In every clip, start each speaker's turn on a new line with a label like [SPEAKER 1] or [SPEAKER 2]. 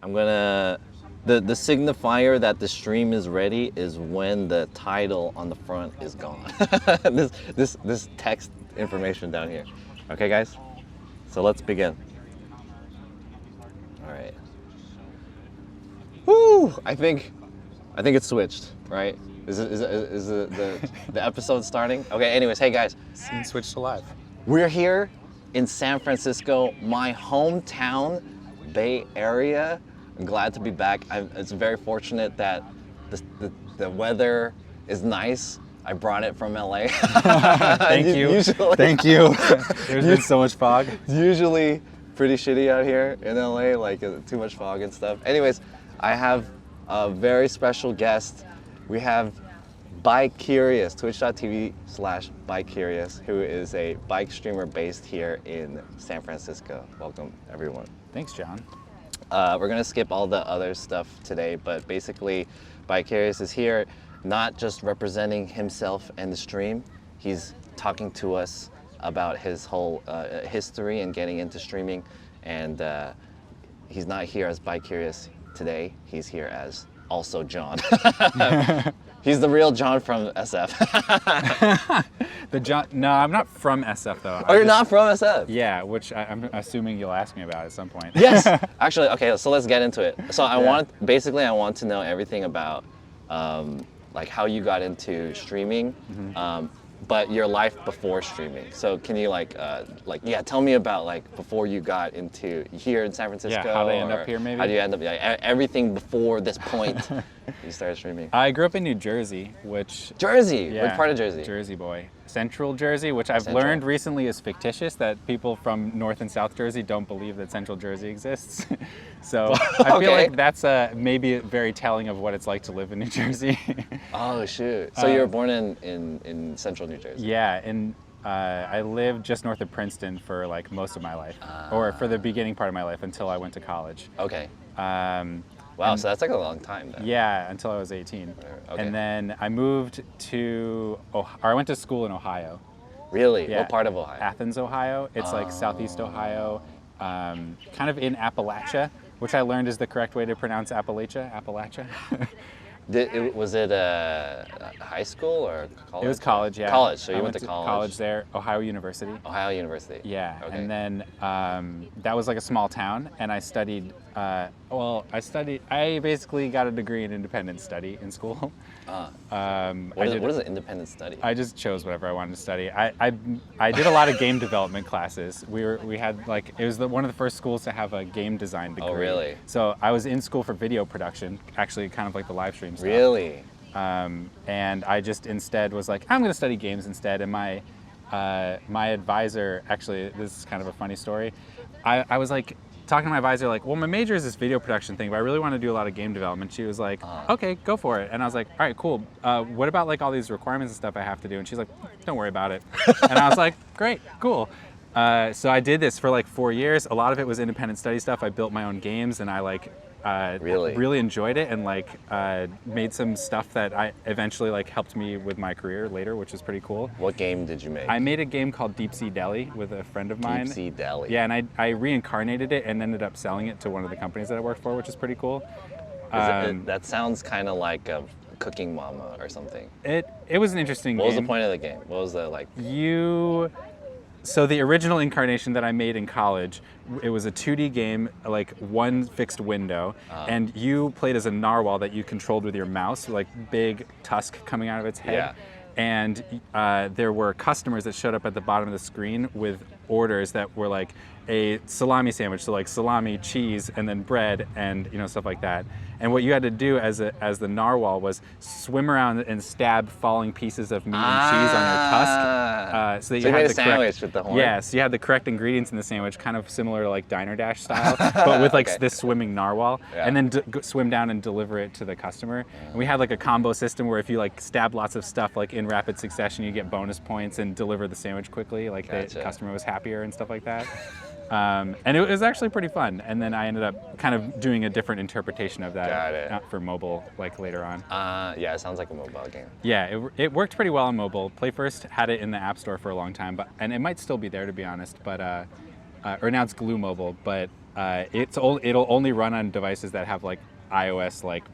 [SPEAKER 1] I'm gonna, the signifier that the stream is ready is when the title on the front is gone. this text information down here. Okay, guys? So let's begin. All right. Woo! I think it's switched, right? Is the episode starting? Okay, anyways, hey guys.
[SPEAKER 2] Scene switched to live.
[SPEAKER 1] We're here in San Francisco, my hometown, Bay Area. I'm glad to be back. It's very fortunate that the weather is nice. I brought it from LA.
[SPEAKER 2] Thank you.
[SPEAKER 1] Usually,
[SPEAKER 2] Thank you. There's been so much fog.
[SPEAKER 1] It's usually pretty shitty out here in LA, like too much fog and stuff. Anyways, I have a very special guest. We have Bikecurious, twitch.tv/Bikecurious, who is a bike streamer based here in San Francisco. Welcome, everyone.
[SPEAKER 2] Thanks, John.
[SPEAKER 1] We're gonna skip all the other stuff today, but basically, Bikecurious is here not just representing himself and the stream. He's talking to us about his whole history and getting into streaming, and he's not here as Bikecurious today. He's here as also John. He's the real John from SF.
[SPEAKER 2] The John? No, I'm not from SF though.
[SPEAKER 1] Oh, you're not from SF?
[SPEAKER 2] Yeah, which I'm assuming you'll ask me about at some point.
[SPEAKER 1] Yes. Actually, okay. So let's get into it. So I want to know everything about like how you got into streaming, but your life before streaming. So can you tell me about like before you got into here in San Francisco?
[SPEAKER 2] Yeah, how they end up here maybe?
[SPEAKER 1] How do you end up everything before this point you started streaming?
[SPEAKER 2] I grew up in New Jersey, which...
[SPEAKER 1] Jersey?
[SPEAKER 2] Yeah,
[SPEAKER 1] What part of Jersey?
[SPEAKER 2] Jersey boy. Central Jersey, which I've learned recently is fictitious, that people from North and South Jersey don't believe that Central Jersey exists. So I feel like that's maybe very telling of what it's like to live in New Jersey.
[SPEAKER 1] Oh shoot. So you were born in Central New Jersey?
[SPEAKER 2] Yeah, and I lived just north of Princeton for like most of my life, or for the beginning part of my life until I went to college.
[SPEAKER 1] Okay. Wow, so that's like a long time then.
[SPEAKER 2] Yeah, until I was 18.
[SPEAKER 1] Okay.
[SPEAKER 2] And then I moved to, I went to school in Ohio.
[SPEAKER 1] Really?
[SPEAKER 2] Yeah.
[SPEAKER 1] What part of Ohio?
[SPEAKER 2] Athens, Ohio. It's like southeast Ohio, kind of in Appalachia, which I learned is the correct way to pronounce Appalachia.
[SPEAKER 1] Was it high school or college?
[SPEAKER 2] It was college, yeah.
[SPEAKER 1] College, so you
[SPEAKER 2] I
[SPEAKER 1] went to college.
[SPEAKER 2] College there, Ohio University.
[SPEAKER 1] Ohio University.
[SPEAKER 2] Yeah,
[SPEAKER 1] Okay.
[SPEAKER 2] and then that was like a small town, and I studied, I basically got a degree in independent study in school.
[SPEAKER 1] What is an independent study?
[SPEAKER 2] I just chose whatever I wanted to study. I did a lot of game development classes. We had like, it was one of the first schools to have a game design degree.
[SPEAKER 1] Oh, really?
[SPEAKER 2] So I was in school for video production, actually kind of like the live stream stuff.
[SPEAKER 1] Really?
[SPEAKER 2] And I just instead was like, I'm going to study games instead. And my advisor, actually, this is kind of a funny story. I was like talking to my advisor, like, well, my major is this video production thing, but I really want to do a lot of game development. She was like, okay, go for it. And I was like, all right, cool. What about like all these requirements and stuff I have to do? And she's like, don't worry about it. And I was like, great, cool. So I did this for like 4 years. A lot of it was independent study stuff. I built my own games, and I like really enjoyed it, and like made some stuff that I eventually like helped me with my career later, which is pretty cool.
[SPEAKER 1] What game did you make?
[SPEAKER 2] I made a game called Deep Sea Deli with a friend of mine.
[SPEAKER 1] Deep Sea Deli.
[SPEAKER 2] Yeah, and I reincarnated it and ended up selling it to one of the companies that I worked for, which is pretty cool.
[SPEAKER 1] That sounds kind of like a Cooking Mama or something.
[SPEAKER 2] It was an interesting game.
[SPEAKER 1] What was the point of the game? What was the like?
[SPEAKER 2] So the original incarnation that I made in college, it was a 2D game, like one fixed window, and you played as a narwhal that you controlled with your mouse, like big tusk coming out of its head.
[SPEAKER 1] Yeah.
[SPEAKER 2] And there were customers that showed up at the bottom of the screen with orders that were like a salami sandwich, so like salami, cheese, and then bread, and stuff like that. And what you had to do as the narwhal was swim around and stab falling pieces of meat and cheese on your tusk. So that
[SPEAKER 1] you
[SPEAKER 2] had
[SPEAKER 1] made
[SPEAKER 2] the
[SPEAKER 1] a sandwich with the horn?
[SPEAKER 2] Yeah, so you had the correct ingredients in the sandwich, kind of similar to like Diner Dash style, but with like this swimming narwhal, and then swim down and deliver it to the customer. And we had like a combo system where if you like stab lots of stuff like in rapid succession, you get bonus points and deliver the sandwich quickly, like the customer was happier and stuff like that. And it was actually pretty fun. And then I ended up kind of doing a different interpretation of that for mobile, like later on.
[SPEAKER 1] Yeah, it sounds like a mobile game.
[SPEAKER 2] Yeah, it worked pretty well on mobile. PlayFirst had it in the App Store for a long time, and it might still be there to be honest. But or now it's Glue Mobile. But it'll only run on devices that have like iOS like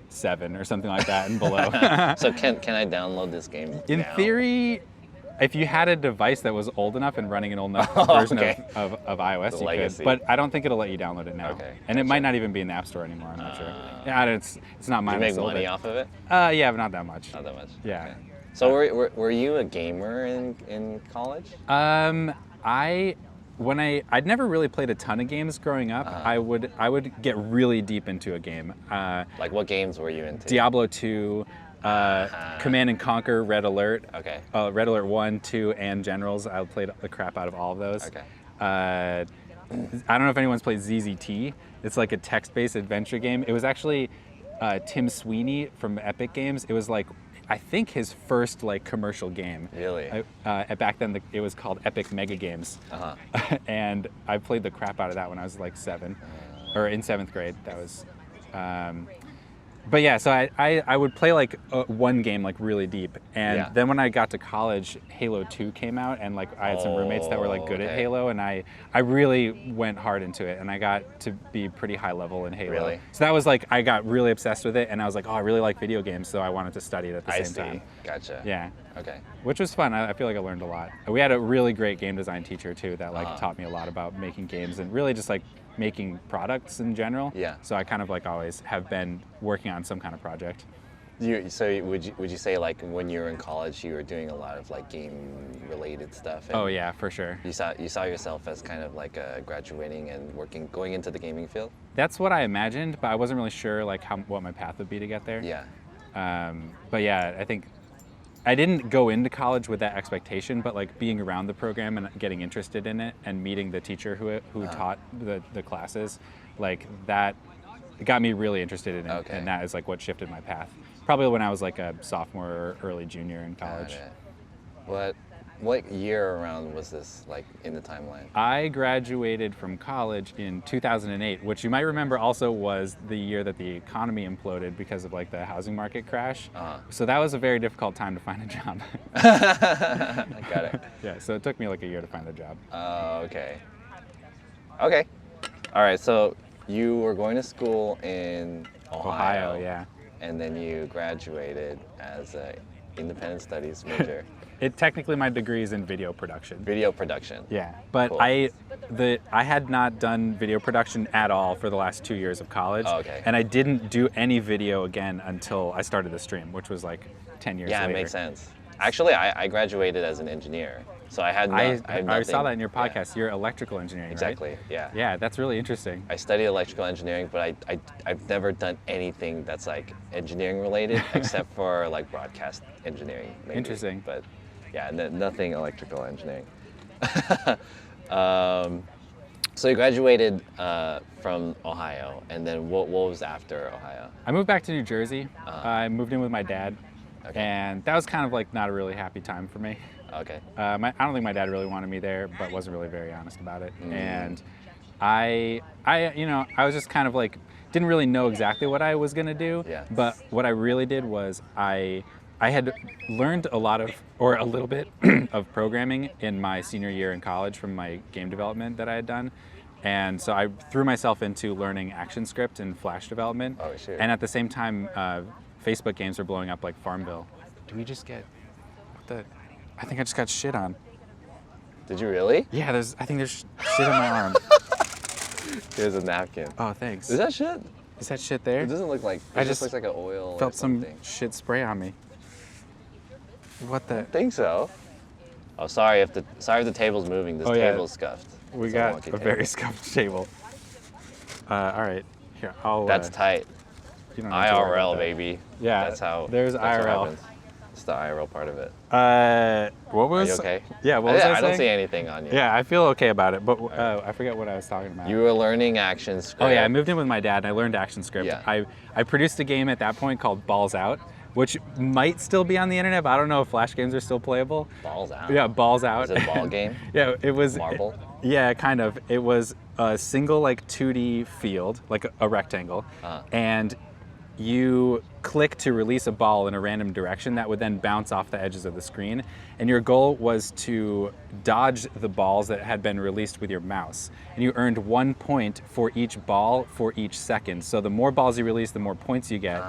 [SPEAKER 2] 7 or something like that and below.
[SPEAKER 1] So can I download this game
[SPEAKER 2] In
[SPEAKER 1] now?
[SPEAKER 2] theory, if you had a device that was old enough and running an old enough version
[SPEAKER 1] Okay.
[SPEAKER 2] of iOS, you
[SPEAKER 1] legacy.
[SPEAKER 2] could. But I don't think it'll let you download it now.
[SPEAKER 1] Okay,
[SPEAKER 2] And it might not even be in the App Store anymore. I'm not sure. Yeah, it's not mine.
[SPEAKER 1] You make
[SPEAKER 2] I sold
[SPEAKER 1] money
[SPEAKER 2] it.
[SPEAKER 1] off of it?
[SPEAKER 2] Yeah, but not that much.
[SPEAKER 1] Not that much.
[SPEAKER 2] Yeah.
[SPEAKER 1] Okay. So were you a gamer in college?
[SPEAKER 2] I'd never really played a ton of games growing up. I would get really deep into a game.
[SPEAKER 1] Like what games were you into?
[SPEAKER 2] Diablo 2, Command and Conquer, Red Alert.
[SPEAKER 1] Okay.
[SPEAKER 2] Red Alert 1, 2, and Generals. I played the crap out of all of those.
[SPEAKER 1] Okay.
[SPEAKER 2] I don't know if anyone's played ZZT. It's like a text-based adventure game. It was actually Tim Sweeney from Epic Games. It was like, I think his first like commercial game.
[SPEAKER 1] Really?
[SPEAKER 2] Back then it was called Epic Mega Games. And I played the crap out of that when I was like 7, or in 7th grade. That was, but yeah, so I would play like one game like really deep, and then when I got to college, Halo 2 came out, and like I had some roommates that were like good at Halo, and I really went hard into it, and I got to be pretty high level in Halo.
[SPEAKER 1] Really?
[SPEAKER 2] So that was like, I got really obsessed with it, and I was like, oh, I really like video games, so I wanted to study it at the same time.
[SPEAKER 1] Gotcha.
[SPEAKER 2] Yeah.
[SPEAKER 1] Okay.
[SPEAKER 2] Which was fun. I feel like I learned a lot. We had a really great game design teacher too that like taught me a lot about making games and really just like making products in general.
[SPEAKER 1] Yeah.
[SPEAKER 2] So I kind of like always have been working on some kind of project.
[SPEAKER 1] So would you say like when you were in college you were doing a lot of like game related stuff? And
[SPEAKER 2] Oh yeah, for sure.
[SPEAKER 1] You saw yourself as kind of like graduating and going into the gaming field?
[SPEAKER 2] That's what I imagined, but I wasn't really sure like what my path would be to get there.
[SPEAKER 1] Yeah.
[SPEAKER 2] But yeah, I think I didn't go into college with that expectation, but like being around the program and getting interested in it and meeting the teacher who taught the classes, like that got me really interested in it, and that is like what shifted my path. Probably when I was like a sophomore or early junior in college.
[SPEAKER 1] What year around was this, like, in the timeline?
[SPEAKER 2] I graduated from college in 2008, which you might remember also was the year that the economy imploded because of like the housing market crash. So that was a very difficult time to find a job.
[SPEAKER 1] I got it.
[SPEAKER 2] Yeah, so it took me like a year to find a job.
[SPEAKER 1] Okay. Okay. All right, so you were going to school in Ohio.
[SPEAKER 2] Yeah.
[SPEAKER 1] And then you graduated as an independent studies major.
[SPEAKER 2] Technically my degree is in video production.
[SPEAKER 1] Video production.
[SPEAKER 2] Yeah, but
[SPEAKER 1] Cool.
[SPEAKER 2] I had not done video production at all for the last 2 years of college.
[SPEAKER 1] Oh, okay.
[SPEAKER 2] And I didn't do any video again until I started the stream, which was like 10 years later.
[SPEAKER 1] Yeah, it makes sense. Actually, I graduated as an engineer, so I had
[SPEAKER 2] I saw that in your
[SPEAKER 1] yeah.
[SPEAKER 2] podcast. You're electrical engineering,
[SPEAKER 1] Exactly.
[SPEAKER 2] right?
[SPEAKER 1] Yeah.
[SPEAKER 2] Yeah, that's really interesting.
[SPEAKER 1] I studied electrical engineering, but I've never done anything that's like engineering related except for like broadcast engineering. Maybe.
[SPEAKER 2] Interesting.
[SPEAKER 1] But yeah, nothing electrical engineering. So you graduated from Ohio, and then what was after Ohio?
[SPEAKER 2] I moved back to New Jersey. I moved in with my dad, and that was kind of like not a really happy time for me.
[SPEAKER 1] Okay.
[SPEAKER 2] I don't think my dad really wanted me there, but wasn't really very honest about it. And I was just kind of like, didn't really know exactly what I was gonna do.
[SPEAKER 1] Yeah.
[SPEAKER 2] But what I really did was I had learned a little bit of programming in my senior year in college from my game development that I had done. And so I threw myself into learning ActionScript and Flash development.
[SPEAKER 1] Oh, shit.
[SPEAKER 2] And at the same time, Facebook games were blowing up like Farmville. Do we just get, I think I just got shit on.
[SPEAKER 1] Did you really?
[SPEAKER 2] Yeah, I think there's shit on my arm.
[SPEAKER 1] There's a napkin.
[SPEAKER 2] Oh, thanks.
[SPEAKER 1] Is that shit?
[SPEAKER 2] Is that shit there?
[SPEAKER 1] It doesn't look like. It just looks like an oil.
[SPEAKER 2] Felt
[SPEAKER 1] or
[SPEAKER 2] some
[SPEAKER 1] something.
[SPEAKER 2] shit spray on me. What the?
[SPEAKER 1] I think so. Oh, sorry if the table's moving. This table's scuffed.
[SPEAKER 2] We
[SPEAKER 1] It's
[SPEAKER 2] got
[SPEAKER 1] wonky
[SPEAKER 2] a very scuffed table. All right, here I'll.
[SPEAKER 1] That's tight.
[SPEAKER 2] You don't have to worry about
[SPEAKER 1] IRL,
[SPEAKER 2] that.
[SPEAKER 1] baby.
[SPEAKER 2] Yeah,
[SPEAKER 1] That's how.
[SPEAKER 2] there's
[SPEAKER 1] that's what
[SPEAKER 2] IRL.
[SPEAKER 1] happens. It's the IRL part of it.
[SPEAKER 2] What was?
[SPEAKER 1] Are you okay?
[SPEAKER 2] Yeah, what was I
[SPEAKER 1] don't
[SPEAKER 2] saying?
[SPEAKER 1] see anything on you.
[SPEAKER 2] Yeah, I feel okay about it, but I forget what I was talking about.
[SPEAKER 1] You were learning ActionScript.
[SPEAKER 2] Oh yeah, I moved in with my dad and I learned ActionScript.
[SPEAKER 1] Yeah.
[SPEAKER 2] I produced a game at that point called Balls Out, which might still be on the internet, but I don't know if Flash games are still playable.
[SPEAKER 1] Balls out.
[SPEAKER 2] Yeah, Balls Out.
[SPEAKER 1] Is it a ball game?
[SPEAKER 2] Yeah, it was.
[SPEAKER 1] Marble?
[SPEAKER 2] Yeah, kind of. It was a single like 2D field, like a rectangle, and you click to release a ball in a random direction that would then bounce off the edges of the screen. And your goal was to dodge the balls that had been released with your mouse. And you earned 1 point for each ball for each second. So the more balls you release, the more points you get,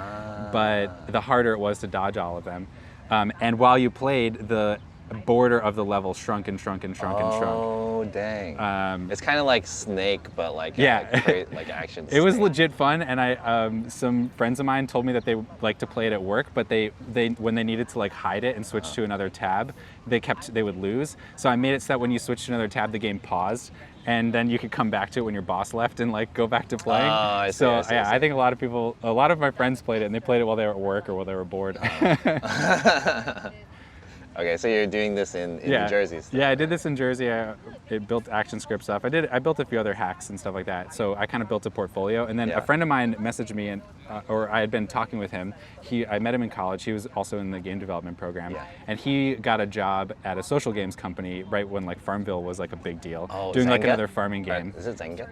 [SPEAKER 2] but the harder it was to dodge all of them. And while you played, the border of the level shrunk and shrunk and shrunk and shrunk.
[SPEAKER 1] Oh, dang. It's kind of like Snake, but like,
[SPEAKER 2] yeah.
[SPEAKER 1] like action
[SPEAKER 2] It was
[SPEAKER 1] Snake.
[SPEAKER 2] legit fun, and some friends of mine told me that they like to play it at work, but they when they needed to like hide it and switch to another tab, they would lose. So I made it so that when you switched to another tab, the game paused, and then you could come back to it when your boss left and like go back to playing.
[SPEAKER 1] Oh, I see, I see.
[SPEAKER 2] I think a lot of my friends played it, and they played it while they were at work or while they were bored.
[SPEAKER 1] Okay, so you're doing this in New Jersey.
[SPEAKER 2] Yeah, I did this in Jersey. I built ActionScript stuff. I built a few other hacks and stuff like that. So I kind of built a portfolio. And then a friend of mine messaged me, and or I had been talking with him. I met him in college. He was also in the game development program. Yeah. And he got a job at a social games company right when like Farmville was like a big deal.
[SPEAKER 1] Oh,
[SPEAKER 2] doing
[SPEAKER 1] Zynga?
[SPEAKER 2] like another farming game.
[SPEAKER 1] Is it Zynga?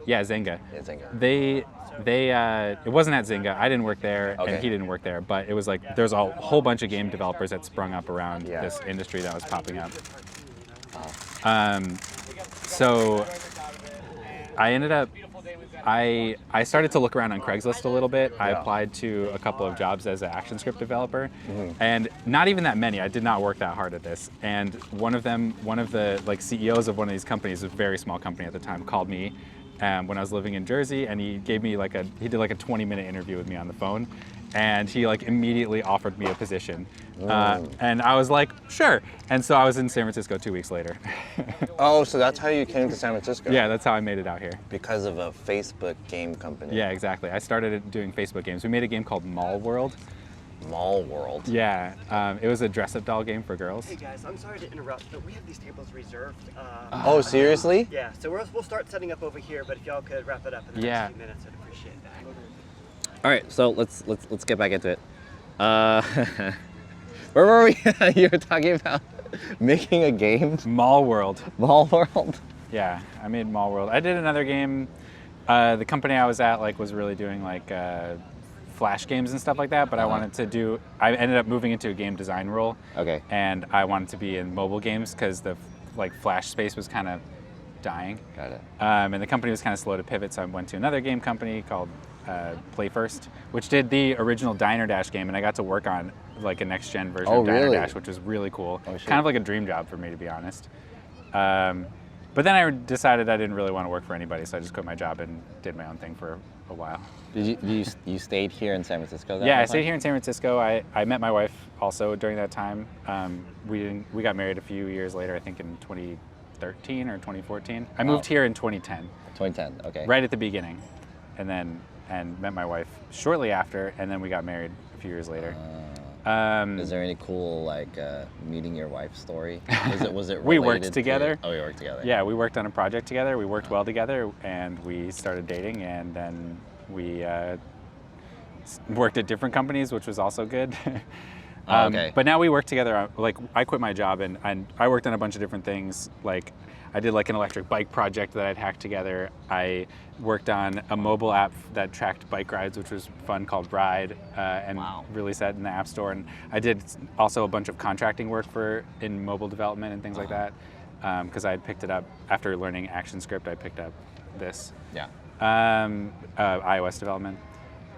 [SPEAKER 2] Yeah, Zynga.
[SPEAKER 1] Yeah, Zynga.
[SPEAKER 2] It wasn't at Zynga. I didn't work there,
[SPEAKER 1] Okay.
[SPEAKER 2] and he didn't work there. But it was like there's a whole bunch of game developers that sprung up around this industry that was popping up. So I ended up. I started to look around on Craigslist a little bit. I applied to a couple of jobs as an ActionScript developer, and not even that many. I did not work that hard at this. And one of the like CEOs of one of these companies, a very small company at the time, called me when I was living in Jersey, and he gave me he did like a 20-minute interview with me on the phone, and he like immediately offered me a position, and I was like, sure. And so I was in San Francisco 2 weeks later.
[SPEAKER 1] Oh, so that's how you came to San Francisco?
[SPEAKER 2] Yeah, that's how I made it out here.
[SPEAKER 1] Because of a Facebook game company.
[SPEAKER 2] Yeah, exactly. I started doing Facebook games. We made a game called Mall World.
[SPEAKER 1] Mall World.
[SPEAKER 2] Yeah, it was a dress-up doll game for girls.
[SPEAKER 3] Hey guys, I'm sorry to interrupt, but we have these tables reserved.
[SPEAKER 1] Oh, seriously?
[SPEAKER 3] Yeah, so we'll start setting up over here, but if y'all could wrap it up in the next few minutes, I'd appreciate that.
[SPEAKER 1] All right, so let's get back into it. Where were we? You were talking about making a game?
[SPEAKER 2] Mall World.
[SPEAKER 1] Mall World?
[SPEAKER 2] Yeah, I made Mall World. I did another game. The company I was at was really doing Flash games and stuff like that, but I ended up moving into a game design role. Okay. And I wanted to be in mobile games because the Flash space was kind of dying.
[SPEAKER 1] Got it.
[SPEAKER 2] And the company was kind of slow to pivot, so I went to another game company called Play First, which did the original Diner Dash game, and I got to work on like a next gen version of Diner Dash, which was really cool. Oh, kind of like a dream job for me, to be honest. But then I decided I didn't really want to work for anybody, so I just quit my job and did my own thing for a while.
[SPEAKER 1] Did you stayed here in San Francisco?
[SPEAKER 2] Yeah, I stayed here in San Francisco. I met my wife also during that time. We got married a few years later, I think in 2013 or 2014. I moved here in 2010.
[SPEAKER 1] 2010, okay.
[SPEAKER 2] Right at the beginning, and met my wife shortly after, and then we got married a few years later.
[SPEAKER 1] Is there any cool meeting your wife story? Was it
[SPEAKER 2] we worked together.
[SPEAKER 1] Oh, we worked together.
[SPEAKER 2] Yeah, we worked on a project together. We worked well together, and we started dating, and then we worked at different companies, which was also good. Okay. But now we work together. I quit my job, and I worked on a bunch of different things. I did an electric bike project that I'd hacked together. I worked on a mobile app that tracked bike rides, which was fun, called Ride, and released that in the App Store. And I did also a bunch of contracting work in mobile development and things like that, because I had picked it up after learning ActionScript. I picked up this. Yeah. iOS development.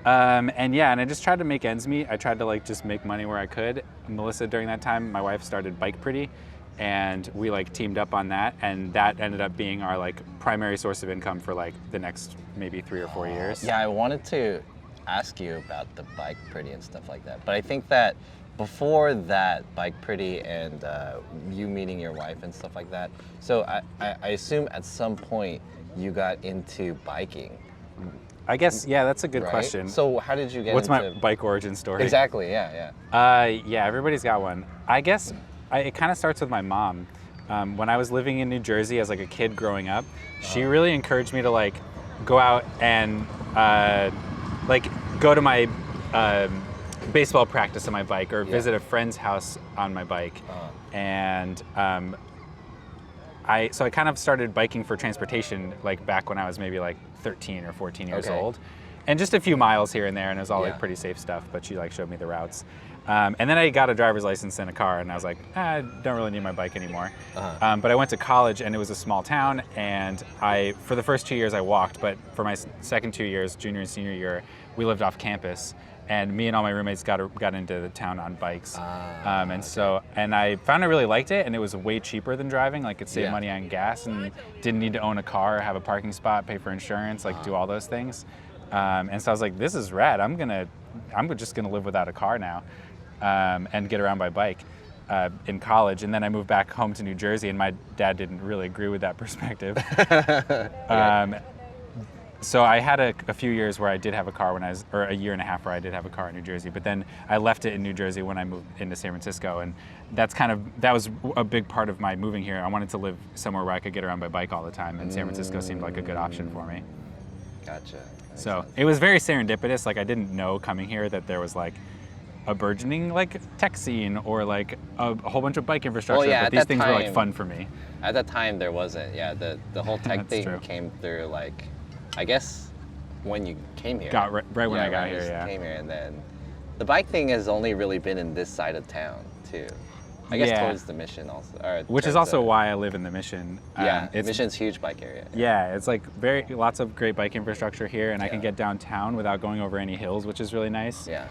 [SPEAKER 2] And I just tried to make ends meet. I tried to just make money where I could. Melissa, during that time, my wife, started Bike Pretty, and we teamed up on that, and that ended up being our primary source of income for the next maybe 3 or 4 years.
[SPEAKER 1] Yeah, I wanted to ask you about the Bike Pretty and stuff like that, but I think that before that, Bike Pretty and you meeting your wife and stuff like that, so I assume at some point you got into biking.
[SPEAKER 2] I guess, yeah, that's a good question.
[SPEAKER 1] So how did you get
[SPEAKER 2] What's my bike origin story?
[SPEAKER 1] Exactly, yeah.
[SPEAKER 2] Yeah, everybody's got one. I guess it kind of starts with my mom. When I was living in New Jersey as a kid growing up, she really encouraged me to go out and go to my baseball practice on my bike, or visit a friend's house on my bike. And I kind of started biking for transportation back when I was maybe 13 or 14 years old. and just a few miles here and there, and it was all
[SPEAKER 1] Yeah.
[SPEAKER 2] like pretty safe stuff. But she like showed me the routes. And then I got a driver's license and a car, and I was like, I don't really need my bike anymore. But I went to college, and it was a small town, and for the first 2 years I walked, but for my second 2 years, junior and senior year, we lived off campus, and me and all my roommates got into the town on bikes. And I found I really liked it, and it was way cheaper than driving. Like, it saved money on gas, and didn't need to own a car, have a parking spot, pay for insurance, like do all those things. And so I was like, this is rad. I'm just gonna live without a car now. And get around by bike in college. And then I moved back home to New Jersey, and my dad didn't really agree with that perspective. So I had a few years where I did have a car or a year and a half where I did have a car in New Jersey, but then I left it in New Jersey when I moved into San Francisco, and that was a big part of my moving here. I wanted to live somewhere where I could get around by bike all the time, and San Francisco seemed like a good option for me.
[SPEAKER 1] Gotcha.
[SPEAKER 2] So it was very serendipitous. Like, I didn't know coming here that there was like a burgeoning like tech scene or like a whole bunch of bike infrastructure.
[SPEAKER 1] Well, yeah,
[SPEAKER 2] but these things were like fun for me.
[SPEAKER 1] At that time, there wasn't. Yeah, the whole tech thing
[SPEAKER 2] true.
[SPEAKER 1] came through, like, I guess when you came here.
[SPEAKER 2] Right when I got here,
[SPEAKER 1] yeah. Came here, and then the bike thing has only really been in this side of town too. I guess towards the Mission also.
[SPEAKER 2] Which is also why I live in the Mission.
[SPEAKER 1] Mission's huge bike area.
[SPEAKER 2] Yeah, it's like lots of great bike infrastructure here, and I can get downtown without going over any hills, which is really nice.
[SPEAKER 1] Yeah.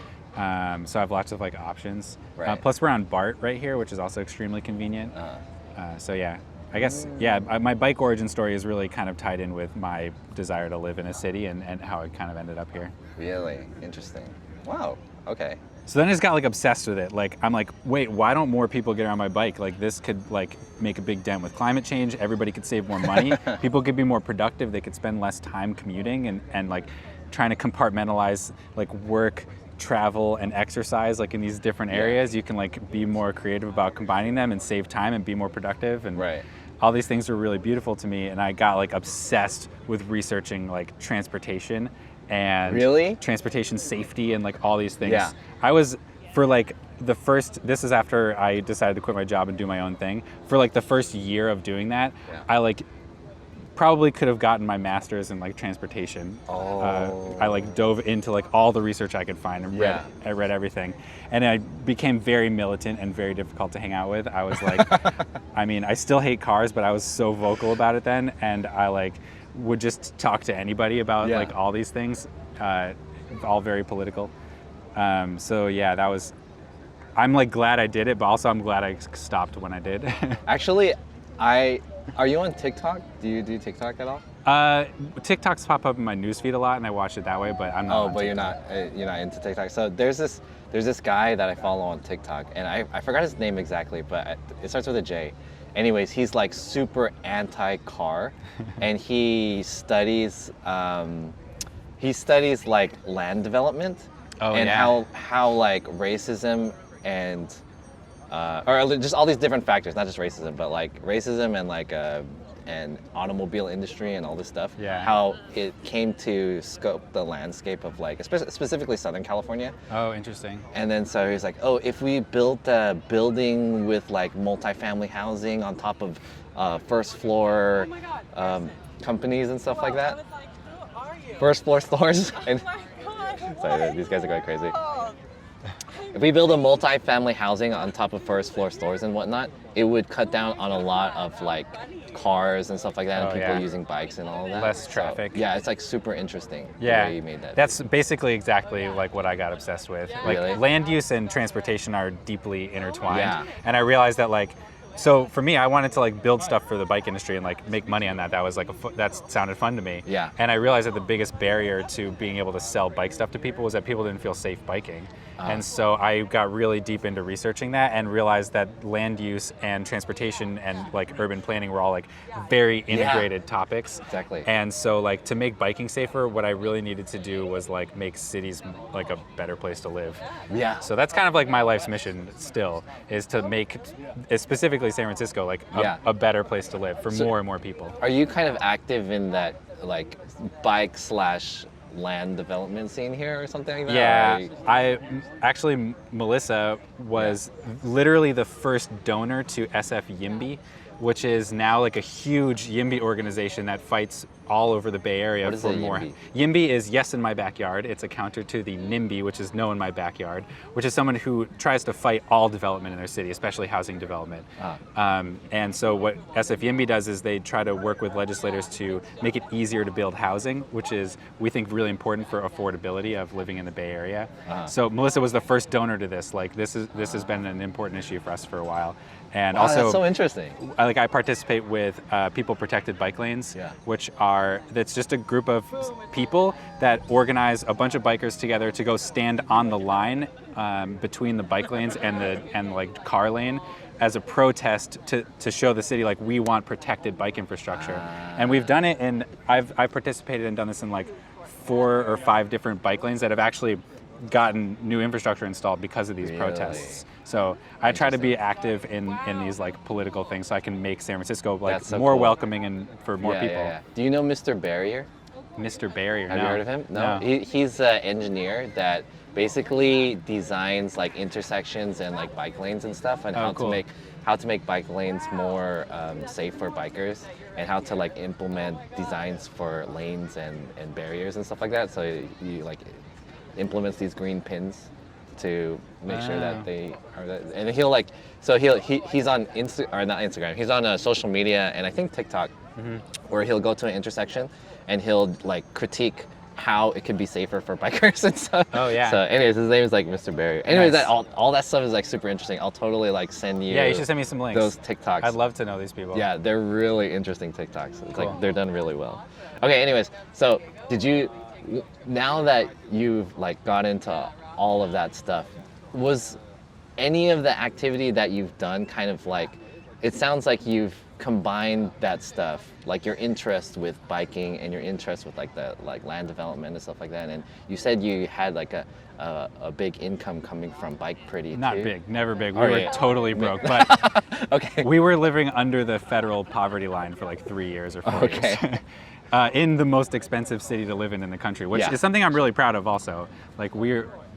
[SPEAKER 2] So I have lots of like options.
[SPEAKER 1] Right.
[SPEAKER 2] Plus we're on BART right here, which is also extremely convenient. So yeah, I guess, my bike origin story is really kind of tied in with my desire to live in a city and how I kind of ended up here.
[SPEAKER 1] Really? Interesting. Wow. Okay.
[SPEAKER 2] So then I just got like obsessed with it. Like, I'm like, wait, why don't more people get around my bike? Like, this could like make a big dent with climate change. Everybody could save more money. People could be more productive. They could spend less time commuting and like trying to compartmentalize like work, travel, and exercise like in these different areas. You can like be more creative about combining them and save time and be more productive. And all these things were really beautiful to me. And I got like obsessed with researching like transportation and transportation safety and like all these things. Yeah. I was, for like this is after I decided to quit my job and do my own thing. For like the first year of doing that, I like probably could have gotten my master's in like transportation. I like dove into like all the research I could find and I read everything. And I became very militant and very difficult to hang out with. I was like, I mean, I still hate cars, but I was so vocal about it then. And I like would just talk to anybody about like all these things, all very political. So yeah, I'm like glad I did it, but also I'm glad I stopped when I did.
[SPEAKER 1] Actually, are you on TikTok? Do you do TikTok at all?
[SPEAKER 2] TikToks pop up in my newsfeed a lot, and I watch it that way. But I'm not.
[SPEAKER 1] Oh, but you're not into TikTok. So there's this guy that I follow on TikTok, and I forgot his name exactly, but it starts with a J. Anyways, he's like super anti-car, and he studies like land development how like racism and or just all these different factors, not just racism, but like racism and like and automobile industry and all this stuff. Yeah. How it came to scope the landscape of like specifically Southern California.
[SPEAKER 2] Oh, interesting.
[SPEAKER 1] And then so he's like, oh, if we built a building with like multifamily housing on top of first floor companies and stuff like that. First floor stores. And sorry, these guys are going crazy. If we build a multi-family housing on top of first floor stores and whatnot, it would cut down on a lot of like cars and stuff like that, and people using bikes and all of that.
[SPEAKER 2] Less traffic.
[SPEAKER 1] So, yeah, it's like super interesting the way you made that.
[SPEAKER 2] That's basically exactly like what I got obsessed with. Like land use and transportation are deeply intertwined. Yeah. And I realized that like, so for me, I wanted to like build stuff for the bike industry and like make money on that. That was like that sounded fun to me.
[SPEAKER 1] Yeah.
[SPEAKER 2] And I realized that the biggest barrier to being able to sell bike stuff to people was that people didn't feel safe biking. And so I got really deep into researching that and realized that land use and transportation and like urban planning were all like very integrated topics.
[SPEAKER 1] Exactly.
[SPEAKER 2] And so like to make biking safer, what I really needed to do was like make cities like a better place to live.
[SPEAKER 1] Yeah.
[SPEAKER 2] So that's kind of like my life's mission still, is to make specifically San Francisco like a better place to live for more and more people.
[SPEAKER 1] Are you kind of active in that like bike / land development scene here or something like that?
[SPEAKER 2] Yeah, Melissa was literally the first donor to SF YIMBY, which is now like a huge YIMBY organization that fights all over the Bay Area
[SPEAKER 1] What is
[SPEAKER 2] for
[SPEAKER 1] a
[SPEAKER 2] more.
[SPEAKER 1] YIMBY?
[SPEAKER 2] YIMBY is yes in my backyard. It's a counter to the NIMBY, which is no in my backyard, which is someone who tries to fight all development in their city, especially housing development. And so what SF YIMBY does is they try to work with legislators to make it easier to build housing, which is, we think, really important for affordability of living in the Bay Area. So Melissa was the first donor to this. Like this has been an important issue for us for a while. And
[SPEAKER 1] Wow,
[SPEAKER 2] also,
[SPEAKER 1] that's so interesting.
[SPEAKER 2] I participate with People Protected Bike Lanes, that's just a group of people that organize a bunch of bikers together to go stand on the line between the bike lanes and like car lane as a protest to show the city like we want protected bike infrastructure. And we've done it, and I've participated and done this in like 4 or 5 different bike lanes that have actually gotten new infrastructure installed because of these protests. So I try to be active in these like political things so I can make San Francisco like more welcoming and for more people. Yeah.
[SPEAKER 1] Do you know Mr. Barrier?
[SPEAKER 2] Mr. Barrier,
[SPEAKER 1] Have you heard of him? No. He's an engineer that basically designs like intersections and like bike lanes and stuff, and how to make bike lanes more safe for bikers, and how to like implement designs for lanes and barriers and stuff like that. So you like implements these green pins to make sure that they are, and he'll like, so he's on not Instagram, he's on social media and I think TikTok, where he'll go to an intersection and he'll like critique how it could be safer for bikers and stuff.
[SPEAKER 2] Oh yeah.
[SPEAKER 1] So anyways, his name is like Mr. Barrier. Anyways, that all that stuff is like super interesting. I'll totally like send you.
[SPEAKER 2] Yeah, you should send me some links.
[SPEAKER 1] Those TikToks.
[SPEAKER 2] I'd love to know these people.
[SPEAKER 1] Yeah, they're really interesting TikToks. It's like they're done really well. Okay, anyways, so now that you've like got into all of that stuff, was any of the activity that you've done kind of like, it sounds like you've combined that stuff, like your interest with biking and your interest with like the like land development and stuff like that, and you said you had like a big income coming from Bike Pretty
[SPEAKER 2] Not
[SPEAKER 1] too?
[SPEAKER 2] big, never big. We were totally broke, but
[SPEAKER 1] okay.
[SPEAKER 2] We were living under the federal poverty line for like 3 years or 4 years. In the most expensive city to live in the country, which is something I'm really proud of also.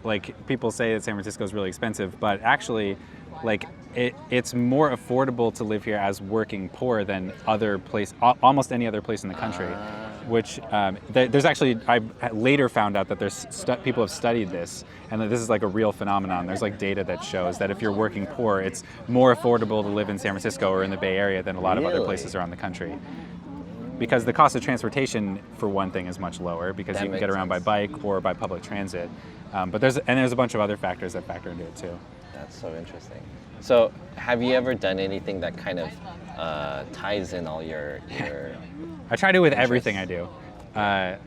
[SPEAKER 2] Like people say that San Francisco is really expensive, but actually like it's more affordable to live here as working poor than almost any other place in the country. Which there's actually, I later found out that there's people have studied this, and that this is like a real phenomenon. There's like data that shows that if you're working poor, it's more affordable to live in San Francisco or in the Bay Area than a lot of other places around the country. Because the cost of transportation, for one thing, is much lower because you can get around by bike or by public transit. But there's a bunch of other factors that factor into it too.
[SPEAKER 1] That's so interesting. So have you ever done anything that kind of ties in all your
[SPEAKER 2] I try to with everything I do.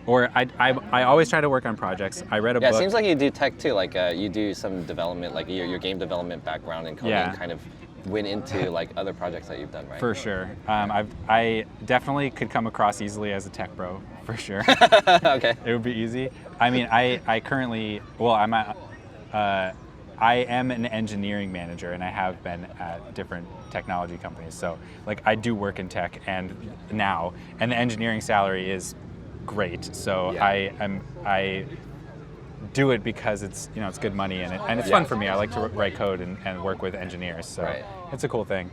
[SPEAKER 2] Or I always try to work on projects. I read a book.
[SPEAKER 1] Yeah, it seems like you do tech too. Like you do some development, like your game development background and coding kind of went into like other projects that you've done, right?
[SPEAKER 2] For sure. I definitely could come across easily as a tech bro, for sure.
[SPEAKER 1] Okay.
[SPEAKER 2] It would be easy. I mean, I currently, I am an engineering manager, and I have been at different technology companies. So like I do work in tech and the engineering salary is great. So I do it because it's good money and it's fun for me. I like to write code and work with engineers. So it's a cool thing.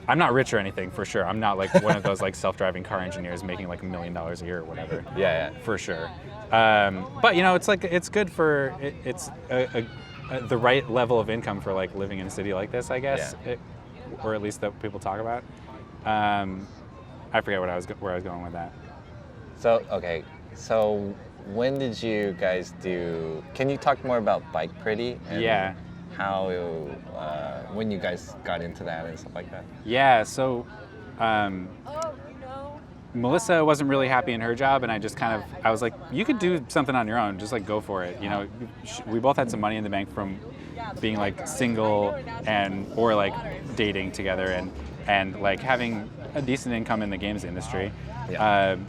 [SPEAKER 2] I'm not rich or anything, for sure. I'm not like one of those like self-driving car engineers making like $1 million a year or whatever.
[SPEAKER 1] Yeah.
[SPEAKER 2] For sure. But it's like it's good for it's the right level of income for like living in a city like this, I guess, or at least that people talk about. I forget where I was going with that.
[SPEAKER 1] So when did you guys do? Can you talk more about Bike Pretty? And how when you guys got into that and stuff like that? Yeah.
[SPEAKER 2] So. Melissa wasn't really happy in her job, and I was like, you could do something on your own, just like go for it. We both had some money in the bank from being like single or like dating together and like having a decent income in the games industry.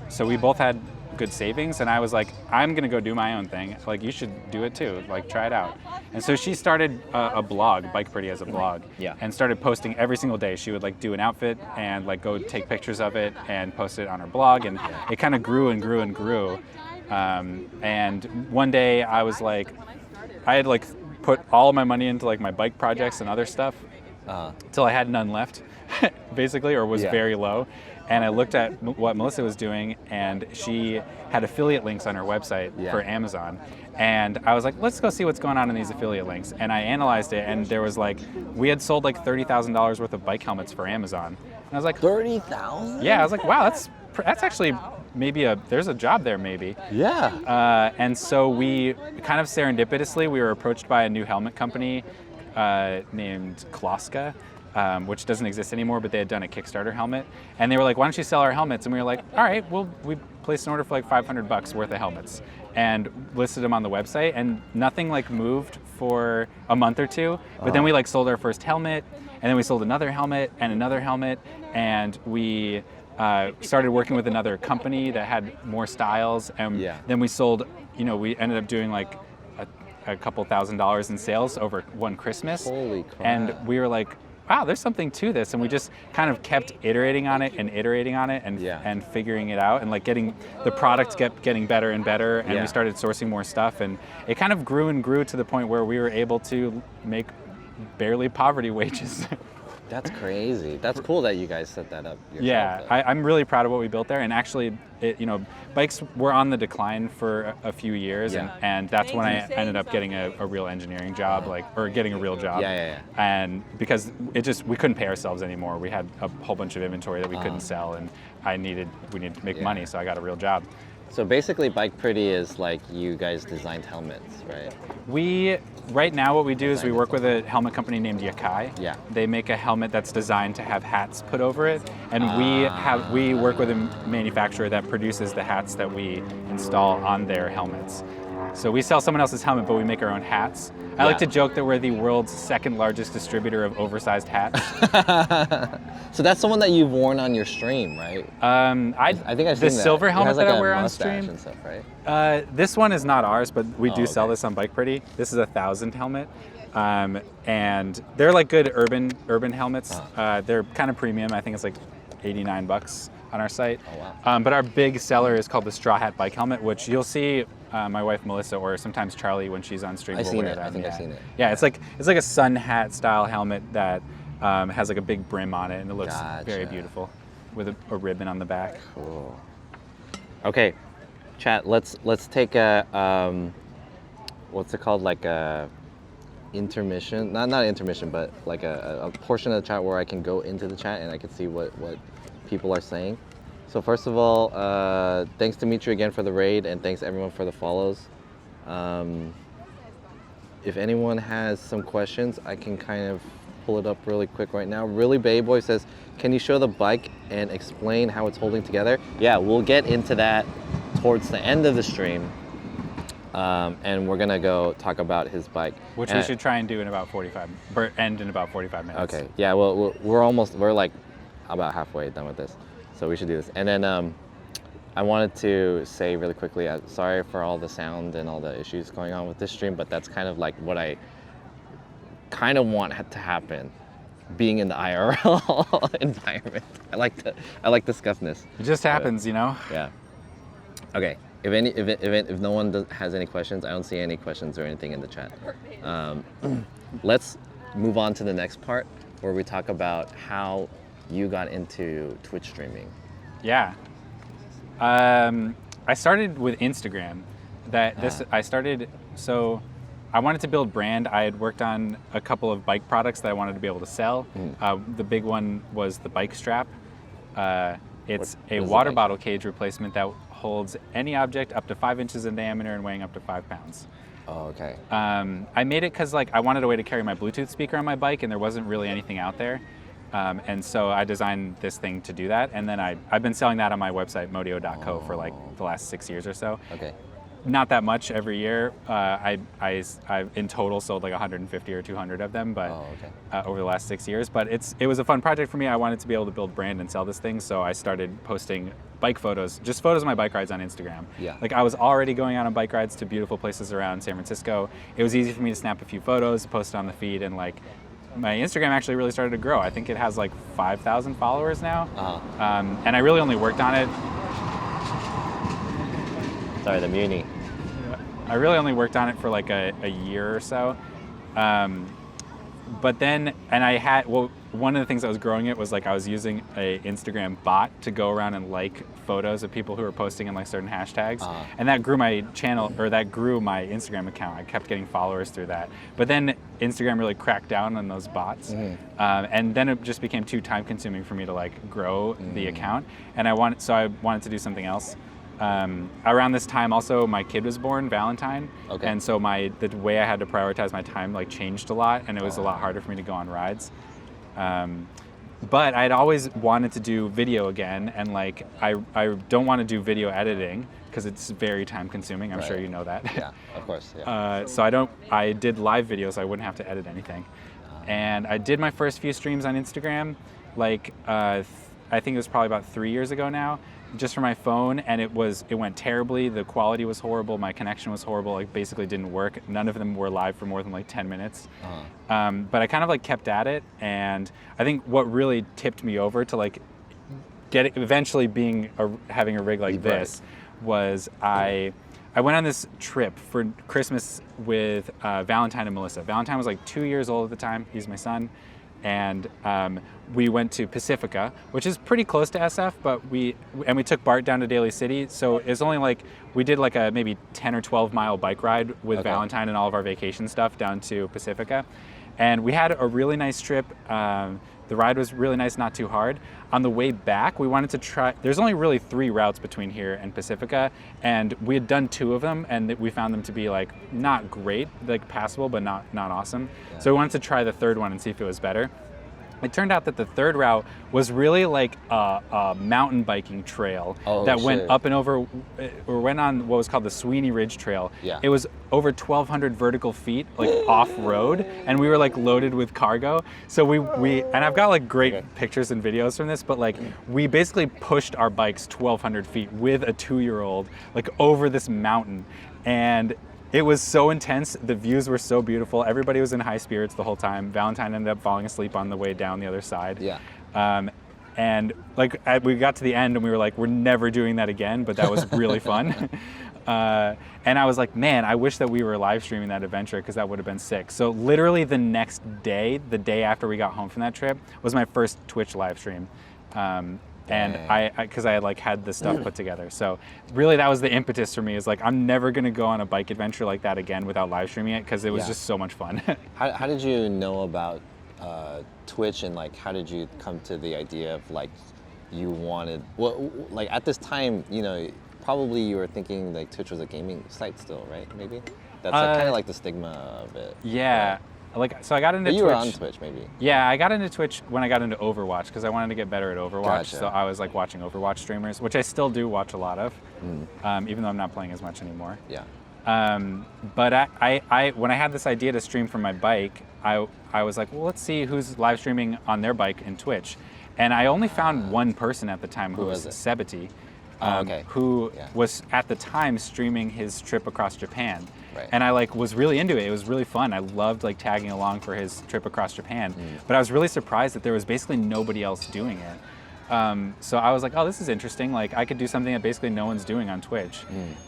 [SPEAKER 2] So we both had good savings, and I was like, I'm gonna go do my own thing. Like, you should do it too. Like, try it out. And so she started a blog, Bike Pretty as a blog, and started posting every single day. She would like do an outfit and like go take pictures of it and post it on her blog, and it kind of grew and grew and grew. And one day I was like, I had like put all of my money into like my bike projects and other stuff till I had none left. basically, or was
[SPEAKER 1] Yeah.
[SPEAKER 2] very low. And I looked at what Melissa was doing, and she had affiliate links on her website
[SPEAKER 1] Yeah.
[SPEAKER 2] for Amazon. And I was like, let's go see what's going on in these affiliate links. And I analyzed it, and there was like, we had sold like $30,000 worth of bike helmets for Amazon. And I was like,
[SPEAKER 1] 30,000?
[SPEAKER 2] yeah, I was like, wow, that's actually maybe there's a job there maybe.
[SPEAKER 1] Yeah.
[SPEAKER 2] And so we kind of serendipitously, we were approached by a new helmet company named Kloska, which doesn't exist anymore, but they had done a Kickstarter helmet. And they were like, why don't you sell our helmets? And we were like, all right, well, we placed an order for like $500 worth of helmets and listed them on the website, and nothing like moved for a month or two. But then we like sold our first helmet, and then we sold another helmet, and we started working with another company that had more styles, and then we sold, we ended up doing like a couple $1,000s in sales over one Christmas.
[SPEAKER 1] Holy crap.
[SPEAKER 2] And we were like, wow, there's something to this. And we just kind of kept iterating on it and and figuring it out, and like the product kept getting better and better, and we started sourcing more stuff, and it kind of grew and grew to the point where we were able to make barely poverty wages.
[SPEAKER 1] That's crazy. That's cool that you guys set that up yourself.
[SPEAKER 2] Yeah, I'm really proud of what we built there. And actually, bikes were on the decline for a few years, and that's when I ended up getting a real engineering job, or getting a real job. And because we couldn't pay ourselves anymore. We had a whole bunch of inventory that we couldn't sell, and we needed to make money, so I got a real job.
[SPEAKER 1] So basically, Bike Pretty is like you guys designed helmets, right?
[SPEAKER 2] Right now what we do is we work with a helmet company named Yakai.
[SPEAKER 1] Yeah.
[SPEAKER 2] They make a helmet that's designed to have hats put over it, and we work with a manufacturer that produces the hats that we install on their helmets. So we sell someone else's helmet, but we make our own hats. I like to joke that we're the world's second largest distributor of oversized hats.
[SPEAKER 1] So that's the one that you've worn on your stream, right?
[SPEAKER 2] I think I've seen the silver helmet that I wear on stream.
[SPEAKER 1] And stuff, right?
[SPEAKER 2] This one is not ours, but we do sell this on Bike Pretty. This is a 1,000 helmet, and they're like good urban helmets. They're kind of premium. I think it's like $89 on our site.
[SPEAKER 1] Oh, wow.
[SPEAKER 2] But our big seller is called the Straw Hat Bike Helmet, which you'll see my wife Melissa, or sometimes Charlie when she's on stream.
[SPEAKER 1] I've seen it.
[SPEAKER 2] That.
[SPEAKER 1] I think I've seen it.
[SPEAKER 2] Yeah, it's like a sun hat style helmet that has like a big brim on it, and it looks very beautiful with a ribbon on the back.
[SPEAKER 1] Cool. Okay, chat. Let's take a what's it called? Like a intermission? Not intermission, but like a portion of the chat where I can go into the chat and I can see what people are saying. So first of all, thanks Dimitri again for the raid, and thanks everyone for the follows. If anyone has some questions, I can kind of pull it up really quick right now. Really Bayboy says, can you show the bike and explain how it's holding together? Yeah, we'll get into that towards the end of the stream. And we're gonna go talk about his bike.
[SPEAKER 2] Which we should try and do in about 45 minutes.
[SPEAKER 1] Okay, yeah, well, we're like about halfway done with this. So we should do this. And then I wanted to say really quickly, sorry for all the sound and all the issues going on with this stream, but that's kind of like what I kind of want to happen, being in the IRL environment. I like the scuffness.
[SPEAKER 2] It just happens,
[SPEAKER 1] Yeah. Okay. If no one has any questions, I don't see any questions or anything in the chat. Let's move on to the next part where we talk about how you got into Twitch streaming.
[SPEAKER 2] Yeah. I started with Instagram. So I wanted to build brand. I had worked on a couple of bike products that I wanted to be able to sell. The big one was the bike strap. It's a water bottle cage replacement that holds any object up to 5 inches in diameter and weighing up to 5 pounds.
[SPEAKER 1] Oh, okay.
[SPEAKER 2] I made it because I wanted a way to carry my Bluetooth speaker on my bike, and there wasn't really anything out there. And so I designed this thing to do that, and then I've been selling that on my website, modio.co, for like the last 6 years or so.
[SPEAKER 1] Okay.
[SPEAKER 2] Not that much every year. I've in total sold like 150 or 200 of them, but over the last 6 years. But it was a fun project for me. I wanted to be able to build brand and sell this thing, so I started posting bike photos, just photos of my bike rides on Instagram.
[SPEAKER 1] Yeah.
[SPEAKER 2] Like I was already going out on bike rides to beautiful places around San Francisco. It was easy for me to snap a few photos, post it on the feed, and like my Instagram actually really started to grow. I think it has like 5,000 followers now. And I really only worked on it.
[SPEAKER 1] Sorry, the Muni.
[SPEAKER 2] I really only worked on it for like a year or so. but then, and I had, well, one of the things that was growing it was like I was using a Instagram bot to go around and like photos of people who were posting in like certain hashtags, and that grew my channel, or that grew my Instagram account. I kept getting followers through that. But then Instagram really cracked down on those bots, and then it just became too time consuming for me to like grow the account, and I wanted to do something else. Around this time also my kid was born, Valentine, and so the way I had to prioritize my time like changed a lot, and it was a lot harder for me to go on rides. But I'd always wanted to do video again, and like I don't want to do video editing because it's very time consuming. I'm sure you know that.
[SPEAKER 1] Yeah, of course. Yeah.
[SPEAKER 2] So I did live videos, so I wouldn't have to edit anything. And I did my first few streams on Instagram, like I think it was probably about 3 years ago now, just for my phone, and it went terribly. The quality was horrible, my connection was horrible, like basically didn't work. None of them were live for more than like 10 minutes. But I kind of like kept at it, and I think what really tipped me over to like eventually having a rig like this was I went on this trip for Christmas with Valentine and Melissa. Valentine was like 2 years old at the time, he's my son. And we went to Pacifica, which is pretty close to SF, but we took Bart down to Daly City. So it's only like, we did like a maybe 10 or 12 mile bike ride with Valentine and all of our vacation stuff down to Pacifica. And we had a really nice trip. The ride was really nice, not too hard. On the way back, we wanted to try, there's only really 3 routes between here and Pacifica, and we had done 2 of them, and we found them to be like not great, like passable, but not awesome. Yeah. So we wanted to try the 3rd one and see if it was better. It turned out that the 3rd route was really like a mountain biking trail that went up and over, or went on what was called the Sweeney Ridge Trail. Yeah. It was over 1,200 vertical feet, like off-road, and we were like loaded with cargo. So we and I've got like great pictures and videos from this, but like we basically pushed our bikes 1,200 feet with a 2-year-old like over this mountain, and it was so intense. The views were so beautiful. Everybody was in high spirits the whole time. Valentine ended up falling asleep on the way down the other side. Yeah. And like we got to the end and we were like, we're never doing that again, but that was really fun. And I was like, man, I wish that we were live streaming that adventure because that would have been sick. So literally the next day, the day after we got home from that trip, was my first Twitch live stream. And because I like had the stuff put together. So really that was the impetus for me, is like, I'm never gonna go on a bike adventure like that again without live streaming it, because it was just so much fun.
[SPEAKER 1] How did you know about Twitch, and like how did you come to the idea of like you wanted, well, like at this time, you know, probably you were thinking like Twitch was a gaming site still, right? Maybe? That's like, kind of like the stigma of it.
[SPEAKER 2] Yeah. Right? Like, so I got into Twitch.
[SPEAKER 1] You were on Twitch, maybe?
[SPEAKER 2] Yeah, I got into Twitch when I got into Overwatch, because I wanted to get better at Overwatch. Gotcha. So I was like watching Overwatch streamers, which I still do watch a lot of, even though I'm not playing as much anymore. Yeah. But I when I had this idea to stream from my bike, I was like, well, let's see who's live streaming on their bike in Twitch. And I only found one person at the time, who was Sebety, who was at the time streaming his trip across Japan. Right. And I like was really into it. It was really fun. I loved like tagging along for his trip across Japan. But I was really surprised that there was basically nobody else doing it. So I was like, oh, this is interesting. Like I could do something that basically no one's doing on Twitch.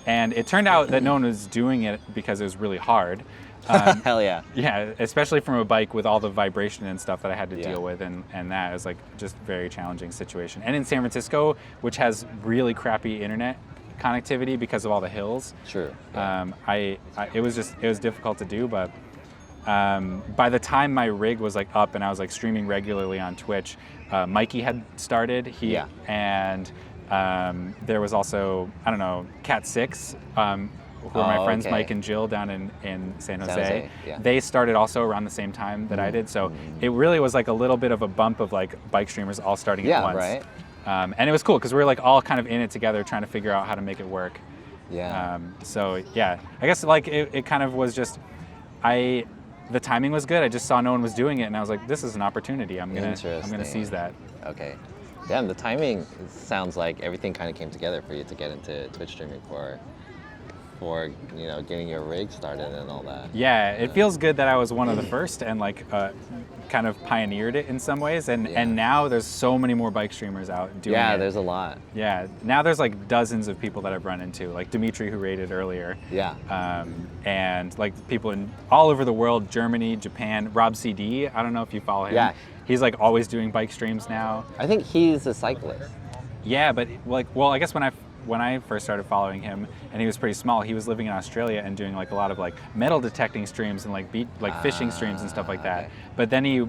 [SPEAKER 2] And it turned out that no one was doing it because it was really hard.
[SPEAKER 1] Hell yeah.
[SPEAKER 2] Yeah, especially from a bike with all the vibration and stuff that I had to deal with, and that was like just very challenging situation. And in San Francisco, which has really crappy internet connectivity because of all the hills. True. Yeah. It was difficult to do, but by the time my rig was like up and I was like streaming regularly on Twitch, Mikey had started. And there was also, I don't know, Cat 6. Who are my friends Mike and Jill down in San Jose. Yeah. They started also around the same time that I did, so it really was like a little bit of a bump of like bike streamers all starting at once. Right. And it was cool because we were like all kind of in it together, trying to figure out how to make it work. Yeah. So yeah, I guess like it kind of was just, the timing was good. I just saw no one was doing it, and I was like, this is an opportunity. I'm gonna seize that. Okay.
[SPEAKER 1] Damn, the timing sounds like everything kind of came together for you to get into Twitch streaming for getting your rig started and all that.
[SPEAKER 2] Yeah, it feels good that I was one of the first and like kind of pioneered it in some ways, and now there's so many more bike streamers out doing it.
[SPEAKER 1] Yeah, there's a lot.
[SPEAKER 2] Yeah, now there's like dozens of people that I've run into, like Dimitri who rated earlier.
[SPEAKER 1] Yeah.
[SPEAKER 2] And like people in all over the world, Germany, Japan. Rob CD, I don't know if you follow him.
[SPEAKER 1] Yeah.
[SPEAKER 2] He's like always doing bike streams now.
[SPEAKER 1] I think he's a cyclist.
[SPEAKER 2] Yeah, but like, well, I guess when I first started following him, and he was pretty small, he was living in Australia and doing like a lot of like metal detecting streams and like fishing streams and stuff like that.
[SPEAKER 1] Okay.
[SPEAKER 2] But then he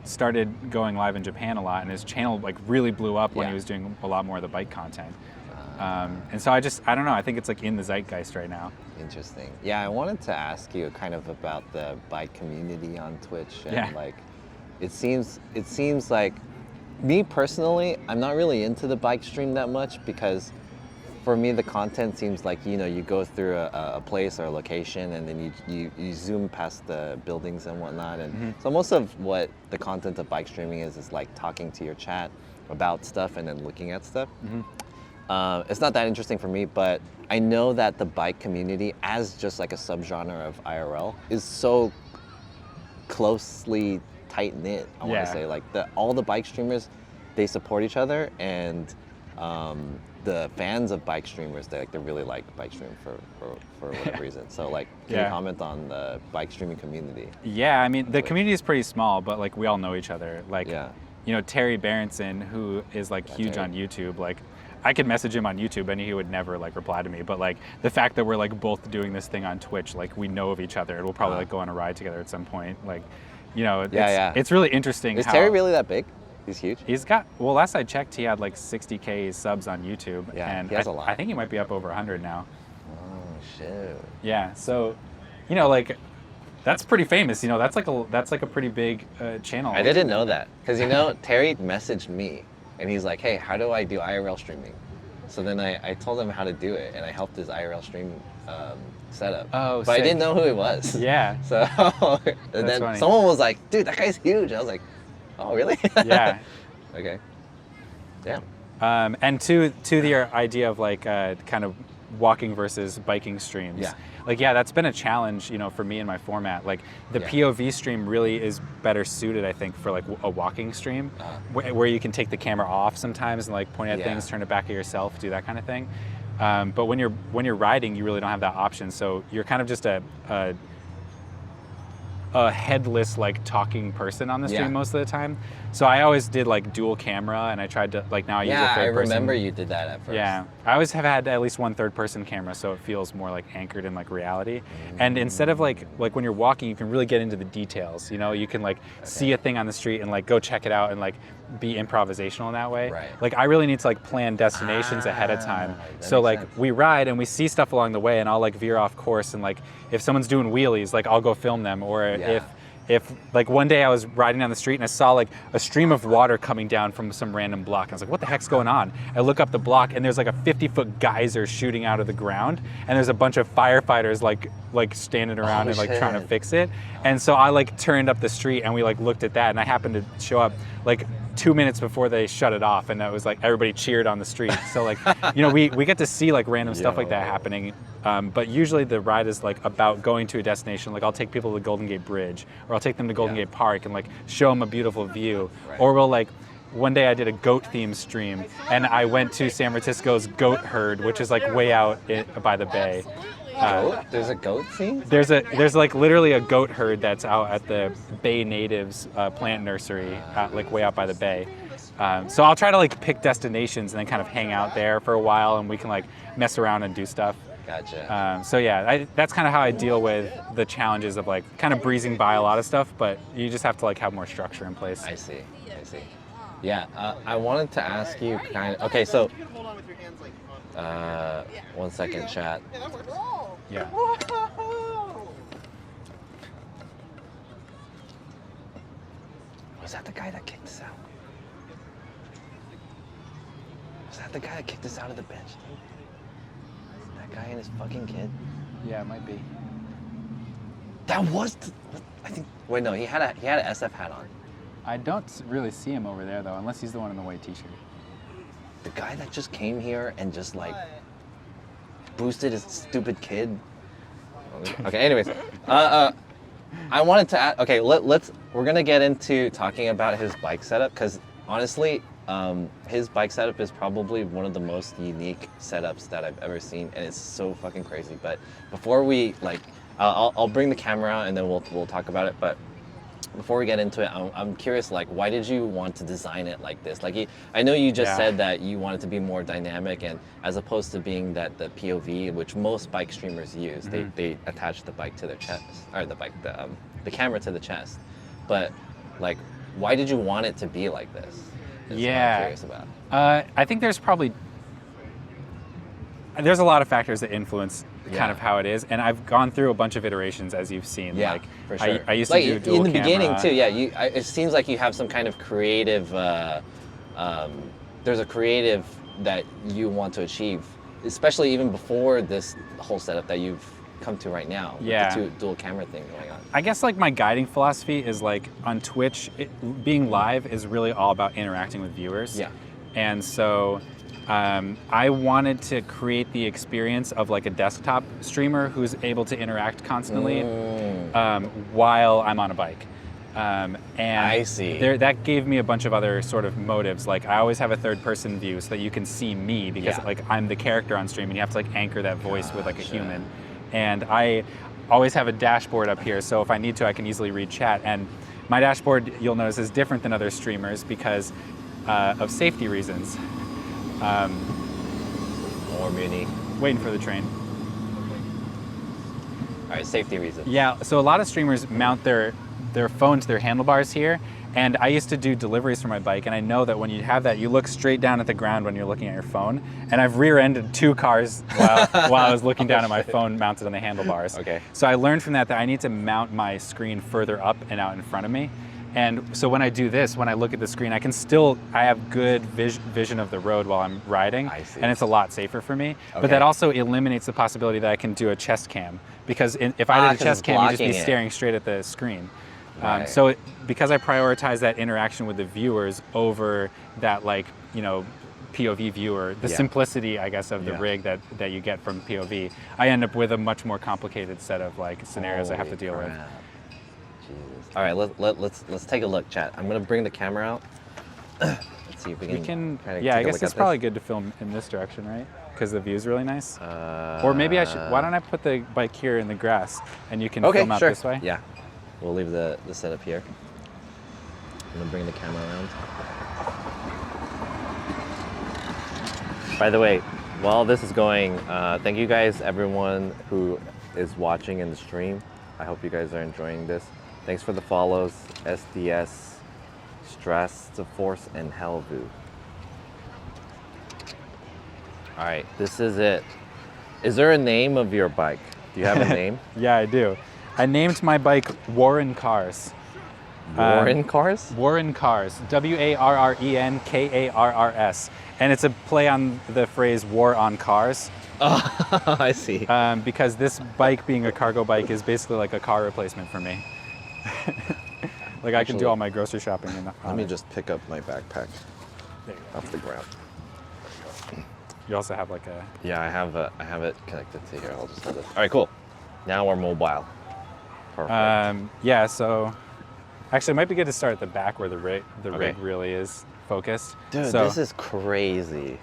[SPEAKER 2] started going live in Japan a lot, and his channel like really blew up when he was doing a lot more of the bike content. And so I don't know, I think it's like in the zeitgeist right now.
[SPEAKER 1] Interesting. Yeah, I wanted to ask you kind of about the bike community on Twitch, and like it seems like, me personally, I'm not really into the bike stream that much, because for me the content seems like you go through a place or a location, and then you zoom past the buildings and whatnot, and so most of what the content of bike streaming is like talking to your chat about stuff and then looking at stuff. It's not that interesting for me, but I know that the bike community, as just like a subgenre of IRL, is so closely tight knit. I want to say like all the bike streamers, they support each other, and the fans of bike streamers, they really like bike streaming for whatever reason. So like, can you comment on the bike streaming community?
[SPEAKER 2] Yeah, I mean the community is pretty small, but like we all know each other. Like Terry Berenson, who is like huge on YouTube, like I could message him on YouTube and he would never like reply to me, but like the fact that we're like both doing this thing on Twitch, like we know of each other, and we'll probably like go on a ride together at some point. Like, it's really interesting.
[SPEAKER 1] Is Terry really that big? He's huge.
[SPEAKER 2] He's got, well, last I checked, he had like 60K subs on YouTube.
[SPEAKER 1] Yeah,
[SPEAKER 2] and
[SPEAKER 1] he has a lot.
[SPEAKER 2] I think he might be up over 100 now.
[SPEAKER 1] Oh shit.
[SPEAKER 2] Yeah, so, like that's pretty famous. That's like a pretty big channel.
[SPEAKER 1] I didn't know that, because Terry messaged me, and he's like, "Hey, how do I do IRL streaming?" So then I told him how to do it, and I helped his IRL stream setup.
[SPEAKER 2] Oh,
[SPEAKER 1] but
[SPEAKER 2] sick.
[SPEAKER 1] I didn't know who he was.
[SPEAKER 2] Yeah.
[SPEAKER 1] So and then
[SPEAKER 2] funny.
[SPEAKER 1] someone was like, "Dude, that guy's huge." I was like, "Oh, really?"
[SPEAKER 2] Yeah.
[SPEAKER 1] Okay. Yeah.
[SPEAKER 2] And to the idea of like kind of walking versus biking streams.
[SPEAKER 1] Yeah.
[SPEAKER 2] Like, that's been a challenge, for me in my format. Like the POV stream really is better suited, I think, for like a walking stream, where you can take the camera off sometimes and like point at things, turn it back at yourself, do that kind of thing. But when you're riding, you really don't have that option. So you're kind of just a headless like talking person on the stream most of the time. So I always did like dual camera, and I tried to like, now I use a third person.
[SPEAKER 1] Yeah, I remember you did that at first.
[SPEAKER 2] Yeah, I always have had at least one third person camera, so it feels more like anchored in like reality. And instead of like when you're walking, you can really get into the details. You can like see a thing on the street and like go check it out and like be improvisational in that way.
[SPEAKER 1] Right.
[SPEAKER 2] Like I really need to like plan destinations ahead of time. So like we ride and we see stuff along the way, and I'll like veer off course, and like if someone's doing wheelies, like I'll go film them. Or if like one day I was riding down the street and I saw like a stream of water coming down from some random block. I was like, what the heck's going on? I look up the block, and there's like a 50-foot geyser shooting out of the ground, and there's a bunch of firefighters like standing around and like trying to fix it. And so I like turned up the street, and we like looked at that, and I happened to show up like 2 minutes before they shut it off, and it was like everybody cheered on the street. So like, we get to see like random stuff like that happening. But usually the ride is like about going to a destination. Like I'll take people to the Golden Gate Bridge, or I'll take them to Golden Gate Park and like show them a beautiful view. Or we'll like, one day I did a goat themed stream, and I went to San Francisco's goat herd, which is like way out by the bay.
[SPEAKER 1] There's a goat scene?
[SPEAKER 2] There's like literally a goat herd that's out at the Bay Natives plant nursery, like way out by the bay. So I'll try to like pick destinations and then kind of hang out there for a while, and we can like mess around and do stuff.
[SPEAKER 1] Gotcha.
[SPEAKER 2] So that's kind of how I deal with the challenges of like kind of breezing by a lot of stuff, but you just have to like have more structure in place.
[SPEAKER 1] I see. Yeah, I wanted to ask you kind of, okay, so, 1 second, chat.
[SPEAKER 2] Yeah.
[SPEAKER 1] Was that the guy that kicked us out? Was that the guy that kicked us out of the bench, dude? That guy and his fucking kid?
[SPEAKER 2] Yeah, it might be.
[SPEAKER 1] That was, I think, wait, no, he had a SF hat on.
[SPEAKER 2] I don't really see him over there though, unless he's the one in the white t-shirt.
[SPEAKER 1] The guy that just came here and just like, boosted his stupid kid. Okay, anyways, I wanted to add, okay, we're gonna get into talking about his bike setup, because honestly, his bike setup is probably one of the most unique setups that I've ever seen, and it's so fucking crazy. But before we, like, I'll bring the camera out and then we'll talk about it, but before we get into it, I'm curious, like, why did you want to design it like this? Like, I know you just said that you wanted to be more dynamic, and as opposed to being the POV, which most bike streamers use, they attach the bike to their chest, or the camera to the chest. But, like, why did you want it to be like this? That's what I'm curious about.
[SPEAKER 2] I think there's a lot of factors that influence kind of how it is, and I've gone through a bunch of iterations, as you've seen.
[SPEAKER 1] Yeah,
[SPEAKER 2] like,
[SPEAKER 1] for sure.
[SPEAKER 2] I used to do dual
[SPEAKER 1] in the
[SPEAKER 2] camera.
[SPEAKER 1] beginning too. Yeah, it seems like you have some kind of creative. There's a creative that you want to achieve, especially even before this whole setup that you've come to right now. With the dual camera thing going on.
[SPEAKER 2] I guess like my guiding philosophy is like on Twitch, being live is really all about interacting with viewers. Yeah, and so. I wanted to create the experience of like a desktop streamer who's able to interact constantly while I'm on a bike. And
[SPEAKER 1] I see.
[SPEAKER 2] That gave me a bunch of other sort of motives. Like I always have a third person view so that you can see me, because like I'm the character on stream and you have to like anchor that voice with like a human. And I always have a dashboard up here, so if I need to, I can easily read chat. And my dashboard, you'll notice, is different than other streamers because of safety reasons.
[SPEAKER 1] More Muni.
[SPEAKER 2] Waiting for the train.
[SPEAKER 1] All right, safety reasons.
[SPEAKER 2] Yeah, so a lot of streamers mount their phone to their handlebars here, and I used to do deliveries for my bike, and I know that when you have that, you look straight down at the ground when you're looking at your phone, and I've rear-ended 2 cars while I was looking down at my phone mounted on the handlebars. Okay. So I learned from that I need to mount my screen further up and out in front of me. And so when I do this, when I look at the screen, I have good vision of the road while I'm riding, and it's a lot safer for me. Okay. But that also eliminates the possibility that I can do a chest cam, because if I did a chest cam, you'd just be staring straight at the screen. Right. So because I prioritize that interaction with the viewers over that, like, you know, POV viewer, the simplicity, I guess, of the rig that you get from POV, I end up with a much more complicated set of like scenarios I have to deal with.
[SPEAKER 1] Jesus. All right, let's take a look, chat. I'm gonna bring the camera out. Let's see if we can.
[SPEAKER 2] Yeah, I guess it's probably good to film in this direction, right? Because the view's really nice. Or maybe I should. Why don't I put the bike here in the grass, and you can film out this way?
[SPEAKER 1] Yeah, we'll leave the setup here. I'm gonna bring the camera around. By the way, while this is going, thank you guys, everyone who is watching in the stream. I hope you guys are enjoying this. Thanks for the follows, SDS, Stress, The Force, and Hellvu. All right, this is it. Is there a name of your bike? Do you have a name?
[SPEAKER 2] Yeah, I do. I named my bike Warren Cars.
[SPEAKER 1] Warren Cars?
[SPEAKER 2] Warren Cars. WARRENKARRS. And it's a play on the phrase war on cars.
[SPEAKER 1] Oh, I see.
[SPEAKER 2] Because this bike, being a cargo bike, is basically like a car replacement for me. Like I can do all my grocery shopping in the.
[SPEAKER 1] Let me just pick up my backpack off the ground.
[SPEAKER 2] You also have like a.
[SPEAKER 1] Yeah, I have it connected to here. I'll just have this. All right, cool. Now we're mobile. Perfect.
[SPEAKER 2] Yeah. So, actually, it might be good to start at the back where the rig really is focused.
[SPEAKER 1] Dude, this is crazy.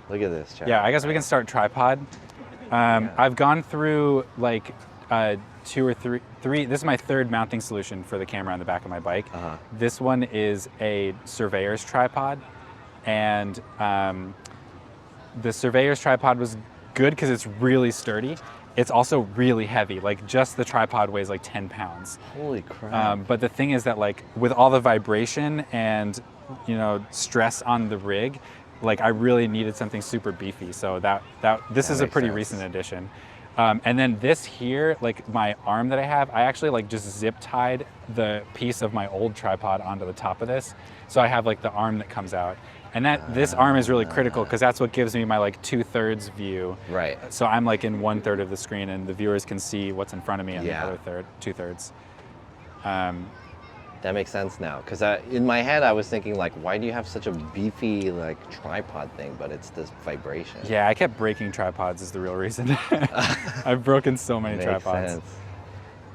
[SPEAKER 1] Look at this, chat.
[SPEAKER 2] Yeah, I guess we can start tripod. I've gone through like 2 or 3. This is my 3rd mounting solution for the camera on the back of my bike. This one is a surveyor's tripod, and the surveyor's tripod was good because it's really sturdy. It's also really heavy. Like just the tripod weighs like 10 pounds.
[SPEAKER 1] Holy crap!
[SPEAKER 2] But the thing is that like with all the vibration and stress on the rig, like I really needed something super beefy. So this is a pretty recent addition. And then this here, like my arm that I have, I actually like just zip tied the piece of my old tripod onto the top of this. So I have like the arm that comes out. And this arm is really critical because that's what gives me my like 2/3 view. Right. So I'm like in 1/3 of the screen and the viewers can see what's in front of me in the other 2/3.
[SPEAKER 1] That makes sense now, because in my head I was thinking like, why do you have such a beefy like tripod thing? But it's this vibration.
[SPEAKER 2] Yeah, I kept breaking tripods is the real reason. I've broken so many
[SPEAKER 1] Makes
[SPEAKER 2] tripods.
[SPEAKER 1] sense.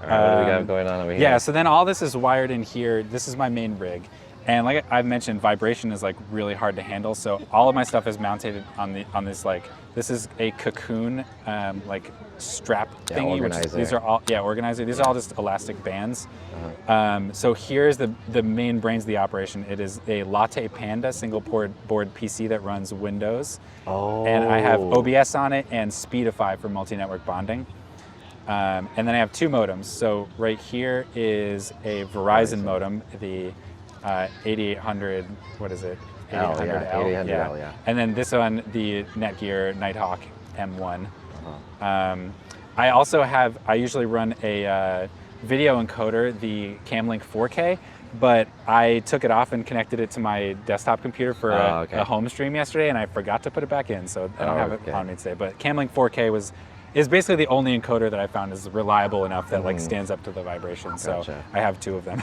[SPEAKER 1] All right, what do we got going on over here?
[SPEAKER 2] Yeah, so then all this is wired in here. This is my main rig. And like I've mentioned, vibration is like really hard to handle. So all of my stuff is mounted on this like, this is a cocoon like strap thingy.
[SPEAKER 1] Organizer.
[SPEAKER 2] These are all, organizer. These are all just elastic bands. So here's the main brains of the operation. It is a Latte Panda single board PC that runs Windows.
[SPEAKER 1] Oh.
[SPEAKER 2] And I have OBS on it and Speedify for multi-network bonding. And then I have 2 modems. So right here is a Verizon modem, the 8800, what is it? 8800L.
[SPEAKER 1] 8800L, yeah.
[SPEAKER 2] And then this one, the Netgear Nighthawk M1. I also have, I usually run a video encoder, the Camlink 4K, but I took it off and connected it to my desktop computer for a home stream yesterday, and I forgot to put it back in, so I don't have it on me today. But Camlink 4K is basically the only encoder that I found is reliable enough that like stands up to the vibration. So I have 2 of them.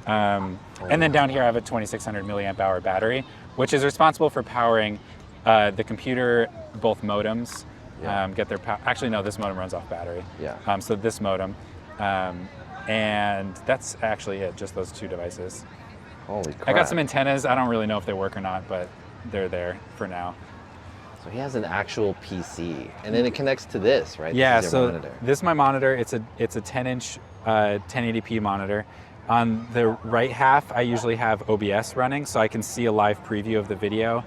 [SPEAKER 2] And then down here I have a 2600 milliamp hour battery, which is responsible for powering the computer, both modems, get their power. Actually, no, this modem runs off battery.
[SPEAKER 1] Yeah.
[SPEAKER 2] So this modem, and that's actually it, just those 2 devices.
[SPEAKER 1] Holy crap.
[SPEAKER 2] I got some antennas. I don't really know if they work or not, but they're there for now.
[SPEAKER 1] So he has an actual PC, and then it connects to this, right?
[SPEAKER 2] Yeah,
[SPEAKER 1] this is your
[SPEAKER 2] so
[SPEAKER 1] monitor.
[SPEAKER 2] this is my monitor. It's a 10-inch 1080p monitor. On the right half, I usually have OBS running, so I can see a live preview of the video.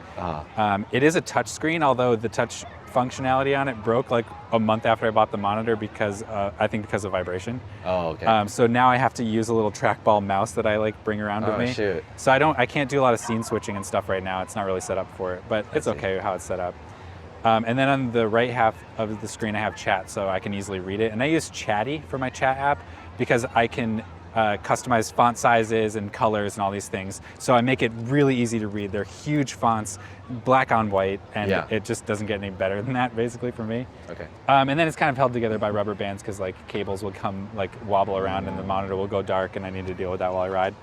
[SPEAKER 2] It is a touch screen, although the touch functionality on it broke like a month after I bought the monitor because I think because of vibration.
[SPEAKER 1] Oh, okay.
[SPEAKER 2] So now I have to use a little trackball mouse that I like bring around with me.
[SPEAKER 1] Shoot.
[SPEAKER 2] So I can't do a lot of scene switching and stuff right now. It's not really set up for it, but it's okay how it's set up. And then on the right half of the screen, I have chat, so I can easily read it. And I use Chatty for my chat app because I can customize font sizes and colors and all these things. So I make it really easy to read. They're huge fonts, black on white, and it just doesn't get any better than that, basically, for me.
[SPEAKER 1] Okay.
[SPEAKER 2] And then it's kind of held together by rubber bands because like cables will come like wobble around and the monitor will go dark, and I need to deal with that while I ride.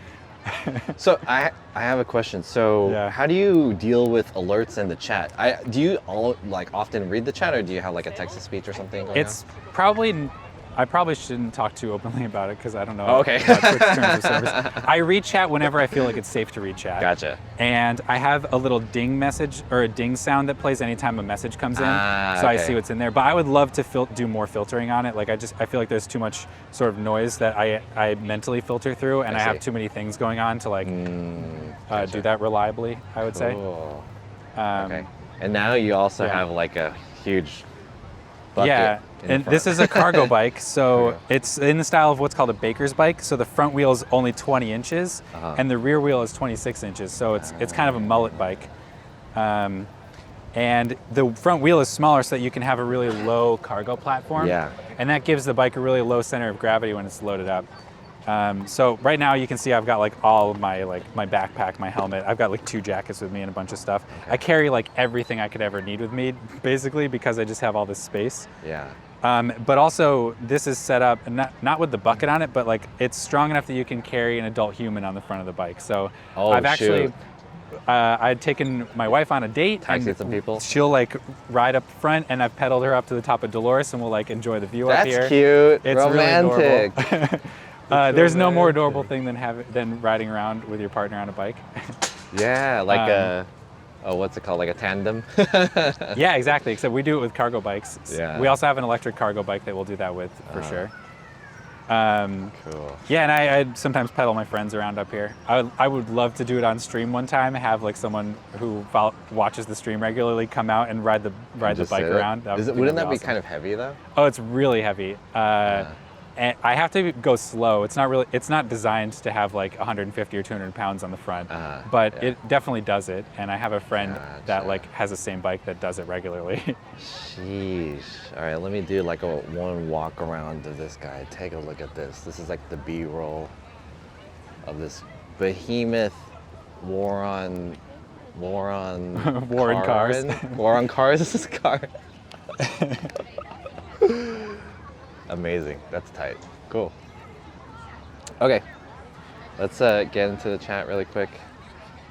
[SPEAKER 1] So I have a question. So how do you deal with alerts in the chat? Do you often read the chat, or do you have like a text to speech or something going on?
[SPEAKER 2] I probably shouldn't talk too openly about it because I don't know
[SPEAKER 1] okay.
[SPEAKER 2] about Twitch terms of service. I read chat whenever I feel like it's safe to read chat.
[SPEAKER 1] Gotcha.
[SPEAKER 2] And I have a little ding message or a ding sound that plays anytime a message comes in, so I see what's in there. But I would love to do more filtering on it. Like I feel like there's too much sort of noise that I mentally filter through, and I have too many things going on to like do that reliably, I would say.
[SPEAKER 1] Okay. And now you also have like a huge bucket.
[SPEAKER 2] Yeah, and this is a cargo bike, so it's in the style of what's called a baker's bike. So the front wheel is only 20 inches, and the rear wheel is 26 inches. So it's kind of a mullet bike. And the front wheel is smaller so that you can have a really low cargo platform.
[SPEAKER 1] Yeah.
[SPEAKER 2] And that gives the bike a really low center of gravity when it's loaded up. So right now you can see I've got like all of my my backpack, my helmet. I've got like 2 jackets with me and a bunch of stuff. I carry like everything I could ever need with me, basically, because I just have all this space.
[SPEAKER 1] Yeah.
[SPEAKER 2] But also this is set up not with the bucket on it, but like it's strong enough that you can carry an adult human on the front of the bike. So I've actually I'd taken my wife on a date.
[SPEAKER 1] Taxied some people.
[SPEAKER 2] She'll like ride up front, and I've pedaled her up to the top of Dolores, and we'll like enjoy the view up here.
[SPEAKER 1] That's cute.
[SPEAKER 2] It's
[SPEAKER 1] romantic.
[SPEAKER 2] Really adorable. There's no more adorable thing than riding around with your partner on a bike.
[SPEAKER 1] Yeah, like what's it called? Like a tandem?
[SPEAKER 2] Yeah, exactly. Except we do it with cargo bikes.
[SPEAKER 1] Yeah.
[SPEAKER 2] We also have an electric cargo bike that we'll do that with for sure.
[SPEAKER 1] Cool.
[SPEAKER 2] Yeah, and I sometimes pedal my friends around up here. I would love to do it on stream one time. Have like someone who watches the stream regularly come out and ride the bike around.
[SPEAKER 1] Wouldn't that be kind of heavy though?
[SPEAKER 2] Oh, it's really heavy. And I have to go slow. It's not designed to have like 150 or 200 pounds on the front, but it definitely does it. And I have a friend that like has the same bike that does it regularly.
[SPEAKER 1] Sheesh. All right, let me do like one walk around of this guy. Take a look at this. This is like the B-roll of this behemoth war on
[SPEAKER 2] cars.
[SPEAKER 1] War on cars. This is car. Amazing. That's tight. Cool. Okay. let's get into the chat really quick.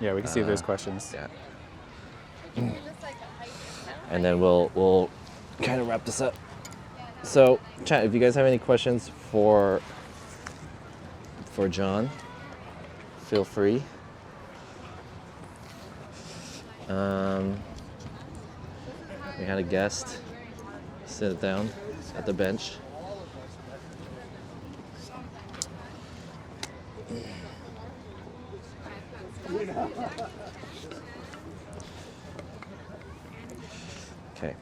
[SPEAKER 2] Yeah, we can see if there's questions.
[SPEAKER 1] Yeah. And then we'll kind of wrap this up. So, chat, if you guys have any questions for John, feel free. We had a guest sit down at the bench. Okay.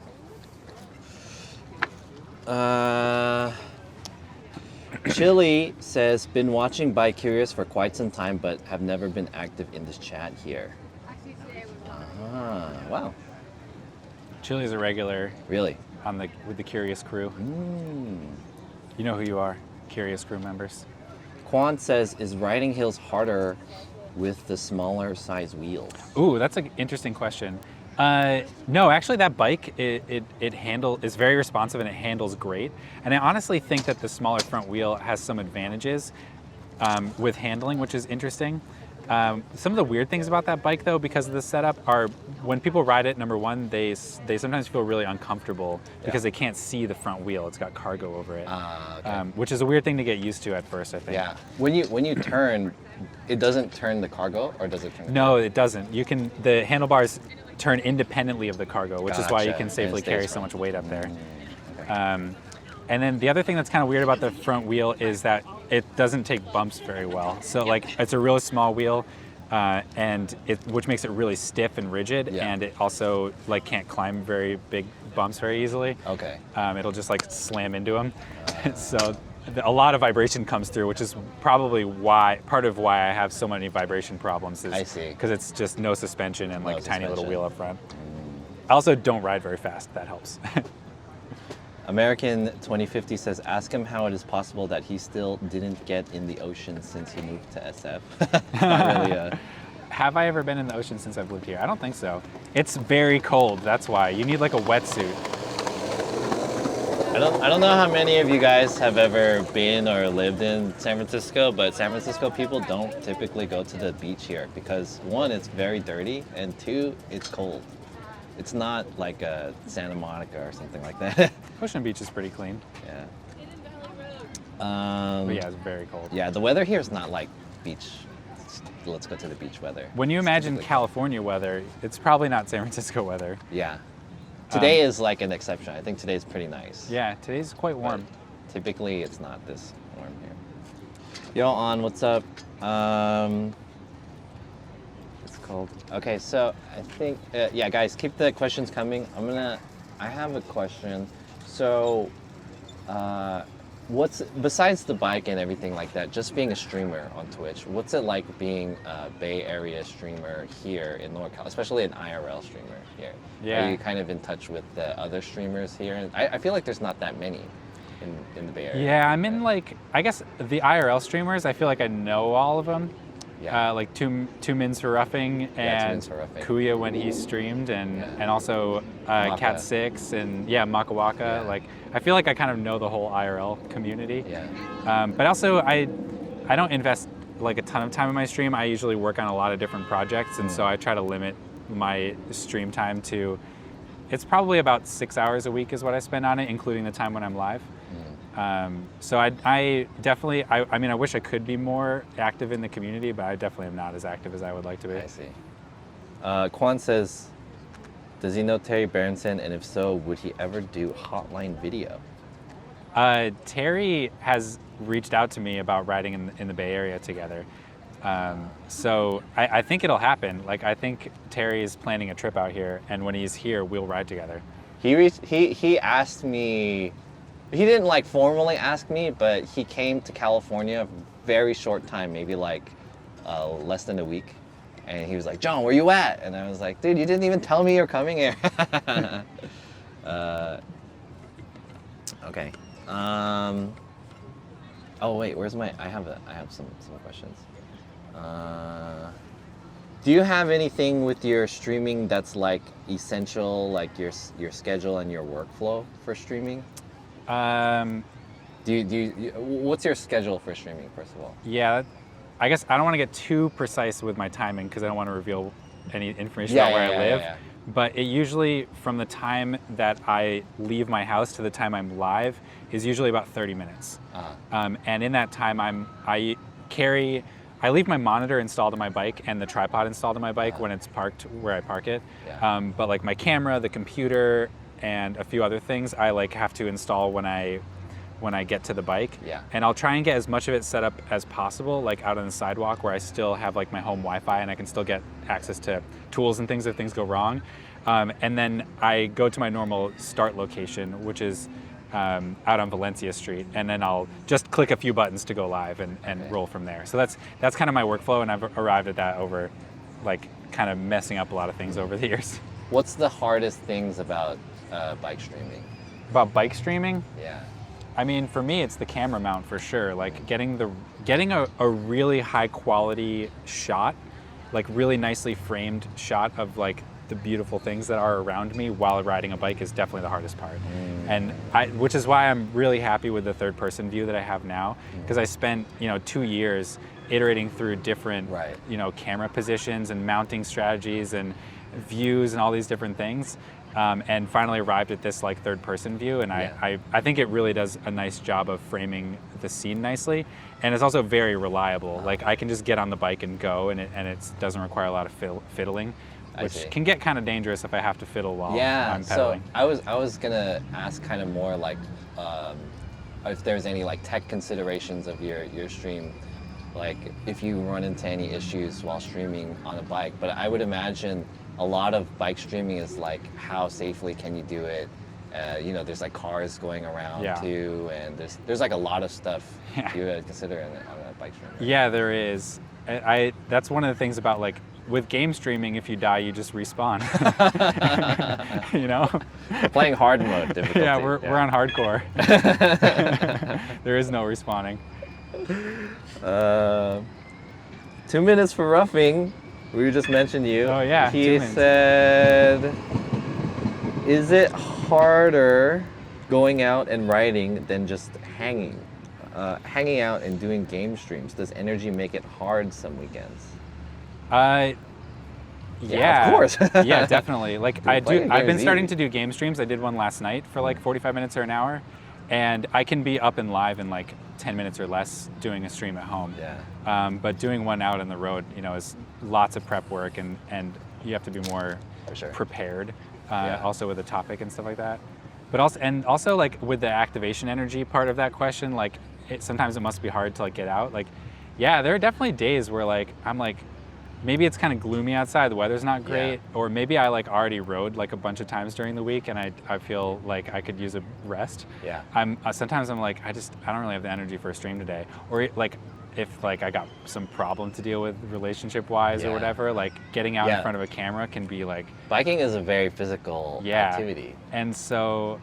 [SPEAKER 1] Chili says, been watching Bikecurious for quite some time, but have never been active in this chat here. Wow.
[SPEAKER 2] Chili's a regular
[SPEAKER 1] Really?
[SPEAKER 2] with the Curious crew. You know who you are, Curious crew members.
[SPEAKER 1] Quan says, is riding hills harder with the smaller size wheels?
[SPEAKER 2] Ooh, that's an interesting question. No, actually that bike, it is very responsive and it handles great. And I honestly think that the smaller front wheel has some advantages with handling, which is interesting. Some of the weird things about that bike though, because of the setup, are when people ride it, number one, they sometimes feel really uncomfortable because they can't see the front wheel. It's got cargo over it,
[SPEAKER 1] Okay.
[SPEAKER 2] which is a weird thing to get used to at first, I think.
[SPEAKER 1] Yeah. When you turn, it doesn't turn the cargo, or does it turn the
[SPEAKER 2] No, it doesn't. The handlebars turn independently of the cargo, which is why you
[SPEAKER 1] Gotcha.
[SPEAKER 2] can safely
[SPEAKER 1] And it stays
[SPEAKER 2] carry so
[SPEAKER 1] front.
[SPEAKER 2] much weight up there.
[SPEAKER 1] Okay.
[SPEAKER 2] And then the other thing that's kind of weird about the front wheel is that it doesn't take bumps very well. So like it's a really small wheel, which makes it really stiff and rigid,
[SPEAKER 1] Yeah.
[SPEAKER 2] and it also like can't climb very big bumps very easily.
[SPEAKER 1] Okay.
[SPEAKER 2] It'll just like slam into them. So a lot of vibration comes through, which is probably part of why I have so many vibration problems.
[SPEAKER 1] I see.
[SPEAKER 2] Because it's just no suspension and like
[SPEAKER 1] No
[SPEAKER 2] tiny little
[SPEAKER 1] suspension.
[SPEAKER 2] wheel up front. I also don't ride very fast. That helps.
[SPEAKER 1] American 2050 says, ask him how it is possible that he still didn't get in the ocean since he moved to SF. It's not really a...
[SPEAKER 2] Have I ever been in the ocean since I've lived here? I don't think so. It's very cold. That's why you need like a wetsuit.
[SPEAKER 1] I don't know how many of you guys have ever been or lived in San Francisco, but San Francisco people don't typically go to the beach here because one, it's very dirty, and two, it's cold. It's not like a Santa Monica or something like that.
[SPEAKER 2] Ocean Beach is pretty clean.
[SPEAKER 1] Yeah.
[SPEAKER 2] But yeah, it's very cold.
[SPEAKER 1] Yeah, the weather here is not like beach. Let's go to the beach weather.
[SPEAKER 2] When you
[SPEAKER 1] It's
[SPEAKER 2] imagine
[SPEAKER 1] typically-
[SPEAKER 2] California weather, it's probably not San Francisco weather.
[SPEAKER 1] Yeah. Today is like an exception. I think today's pretty nice.
[SPEAKER 2] Yeah, today's quite
[SPEAKER 1] But
[SPEAKER 2] warm.
[SPEAKER 1] typically it's not this warm here. Yo, On, what's up? It's cold. Okay, so I think, yeah, guys, keep the questions coming. I have a question. So, besides the bike and everything like that, just being a streamer on Twitch, what's it like being a Bay Area streamer here in NorCal, especially an IRL streamer here?
[SPEAKER 2] Yeah.
[SPEAKER 1] Are you kind of in touch with the other streamers here? And I feel like there's not that many in the Bay Area.
[SPEAKER 2] Yeah, I'm in like, I guess the IRL streamers, I feel like I know all of them.
[SPEAKER 1] Yeah.
[SPEAKER 2] Like Two Mins for Roughing
[SPEAKER 1] Yeah, Two
[SPEAKER 2] and
[SPEAKER 1] Mins for Roughing.
[SPEAKER 2] Kuya when he streamed, and
[SPEAKER 1] Yeah.
[SPEAKER 2] and also
[SPEAKER 1] Maka.
[SPEAKER 2] Cat 6 and yeah, Maka Waka.
[SPEAKER 1] Yeah.
[SPEAKER 2] Like I feel like I kind of know the whole IRL community.
[SPEAKER 1] Yeah.
[SPEAKER 2] But also I don't invest like a ton of time in my stream. I usually work on a lot of different projects, and so I try to limit my stream time to, it's probably about 6 hours a week is what I spend on it, including the time when I'm live. So I definitely, I mean, I wish I could be more active in the community, but I definitely am not as active as I would like to be.
[SPEAKER 1] I see. Quan says, does he know Terry Berenson, and if so, would he ever do Hotline video?
[SPEAKER 2] Terry has reached out to me about riding in the Bay Area together. So I think it'll happen. Like, I think Terry is planning a trip out here, and when he's here, we'll ride together.
[SPEAKER 1] He asked me, he didn't like formally ask me, but he came to California a very short time, maybe like less than a week. And he was like, John, where you at? And I was like, dude, you didn't even tell me you're coming here. Okay. Oh wait, where's my? I have some questions. Do you have anything with your streaming that's like essential, like your schedule and your workflow for streaming?
[SPEAKER 2] Um,
[SPEAKER 1] What's your schedule for streaming, first of all?
[SPEAKER 2] yeah, I guess I don't want to get too precise with my timing because I don't want to reveal any information about where I live.
[SPEAKER 1] Yeah.
[SPEAKER 2] But it usually, from the time that I leave my house to the time I'm live, is usually about 30 minutes. And in that time, I leave my monitor installed on my bike and the tripod installed on my bike when it's parked where I park it.
[SPEAKER 1] Yeah.
[SPEAKER 2] But like my camera, the computer, and a few other things, I like have to install when I get to the bike.
[SPEAKER 1] Yeah.
[SPEAKER 2] And I'll try and get as much of it set up as possible, like out on the sidewalk where I still have like my home Wi-Fi and I can still get access to tools and things if things go wrong. And then I go to my normal start location, which is out on Valencia Street, and then I'll just click a few buttons to go live and roll from there. So that's kind of my workflow, and I've arrived at that over like kind of messing up a lot of things over the years.
[SPEAKER 1] What's the hardest things about bike streaming?
[SPEAKER 2] About bike streaming?
[SPEAKER 1] Yeah.
[SPEAKER 2] I mean, for me, it's the camera mount for sure. Like getting a really high quality shot, like really nicely framed shot of like the beautiful things that are around me while riding a bike is definitely the hardest part. And which is why I'm really happy with the third person view that I have now, because I spent 2 years iterating through different camera positions and mounting strategies and views and all these different things. And finally arrived at this like third person view, and I think it really does a nice job of framing the scene nicely, and it's also very reliable. Like I can just get on the bike and go, and it doesn't require a lot of fiddling, which can get kind of dangerous if I have to fiddle while I'm pedaling.
[SPEAKER 1] So I was gonna ask kind of more like if there's any like tech considerations of your stream, like if you run into any issues while streaming on a bike. But I would imagine a lot of bike streaming is like how safely can you do it? There's like cars going around too, and there's like a lot of stuff you would consider on a bike stream. Right?
[SPEAKER 2] Yeah, there is. That's one of the things about like with game streaming, if you die, you just respawn.
[SPEAKER 1] We're playing hard mode difficulty.
[SPEAKER 2] Yeah, we're on hardcore. There is no respawning.
[SPEAKER 1] 2 minutes for roughing. We just mentioned you.
[SPEAKER 2] Oh yeah.
[SPEAKER 1] He said, "Is it harder going out and riding than just hanging out and doing game streams? Does energy make it hard some weekends?"
[SPEAKER 2] Yeah,
[SPEAKER 1] of course.
[SPEAKER 2] Yeah, definitely. Like I've been starting
[SPEAKER 1] easy.
[SPEAKER 2] to do game streams. I did one last night for like 45 minutes or an hour, and I can be up and live in like 10 minutes or less doing a stream at home.
[SPEAKER 1] Yeah.
[SPEAKER 2] But doing one out on the road, is lots of prep work, and you have to be more prepared. Also with the topic and stuff like that. But also like with the activation energy part of that question, like sometimes it must be hard to like get out. Like, yeah, there are definitely days where like I'm like, maybe it's kind of gloomy outside, the weather's not great, or maybe I like already rode like a bunch of times during the week and I feel like I could use a rest.
[SPEAKER 1] Yeah.
[SPEAKER 2] Sometimes I'm like, I don't really have the energy for a stream today. Or like if like I got some problem to deal with relationship wise or whatever, like getting out in front of a camera can be like...
[SPEAKER 1] Biking is a very physical activity.
[SPEAKER 2] And so,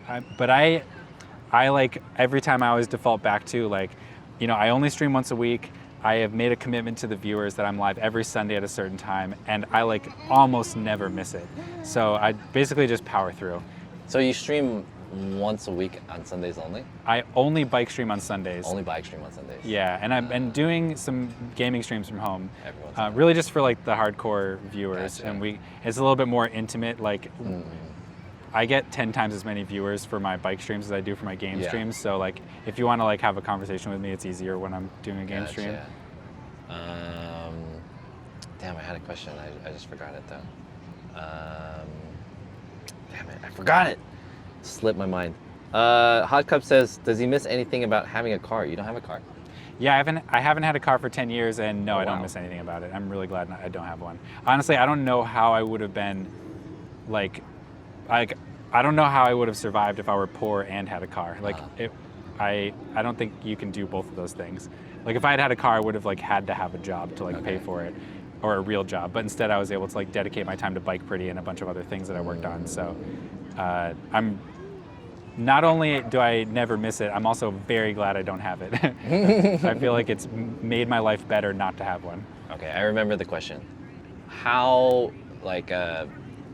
[SPEAKER 2] I like every time I always default back to like, I only stream once a week. I have made a commitment to the viewers that I'm live every Sunday at a certain time, and I like almost never miss it. So I basically just power through.
[SPEAKER 1] So you stream once a week on Sundays only?
[SPEAKER 2] I only bike stream on Sundays.
[SPEAKER 1] Only bike stream on Sundays.
[SPEAKER 2] Yeah, and I've been doing some gaming streams from home.
[SPEAKER 1] Every once in a while.
[SPEAKER 2] Really just for like the hardcore viewers,
[SPEAKER 1] Gotcha.
[SPEAKER 2] and it's a little bit more intimate. Like I get 10 times as many viewers for my bike streams as I do for my game streams. So like, if you want to like have a conversation with me, it's easier when I'm doing a game stream.
[SPEAKER 1] Damn, I had a question. I just forgot it though. Damn it, I forgot it. Slipped my mind. Hot Cup says, does he miss anything about having a car? You don't have a car?
[SPEAKER 2] Yeah, I haven't had a car for 10 years, and no, I don't miss anything about it. I'm really glad I don't have one. Honestly, I don't know how I would have been like I don't know how I would have survived if I were poor and had a car. Like I don't think you can do both of those things. Like if I had a car, I would have like had to have a job to like pay for it, or a real job. But instead, I was able to like dedicate my time to Bike Pretty and a bunch of other things that I worked on. So I'm not only do I never miss it, I'm also very glad I don't have it. I feel like it's made my life better not to have one.
[SPEAKER 1] Okay, I remember the question. How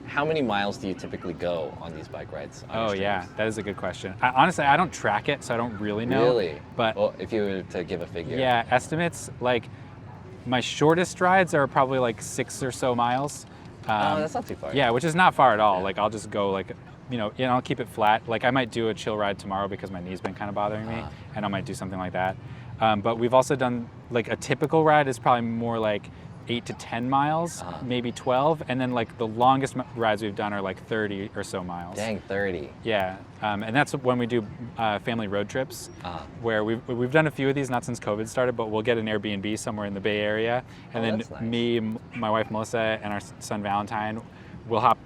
[SPEAKER 1] how many miles do you typically go on these bike rides? On your
[SPEAKER 2] Oh yeah,
[SPEAKER 1] streams?
[SPEAKER 2] that is a good question. Honestly, I don't track it, so I don't really know.
[SPEAKER 1] Really?
[SPEAKER 2] But
[SPEAKER 1] well, if you were to give a figure.
[SPEAKER 2] yeah, estimates, like my shortest rides are probably like 6 or so miles.
[SPEAKER 1] Oh, that's not too far.
[SPEAKER 2] Yeah, which is not far at all.
[SPEAKER 1] Yeah.
[SPEAKER 2] Like I'll just go like, and I'll keep it flat. Like I might do a chill ride tomorrow because my knee's been kind of bothering me, and I might do something like that. But we've also done, like a typical ride is probably more like 8 to 10 miles, maybe 12. And then like the longest rides we've done are like 30 or so miles.
[SPEAKER 1] Dang, 30.
[SPEAKER 2] Yeah, and that's when we do family road trips, where we've done a few of these, not since COVID started, but we'll get an Airbnb somewhere in the Bay Area, and then
[SPEAKER 1] that's nice.
[SPEAKER 2] me, my wife Melissa, and our son Valentine,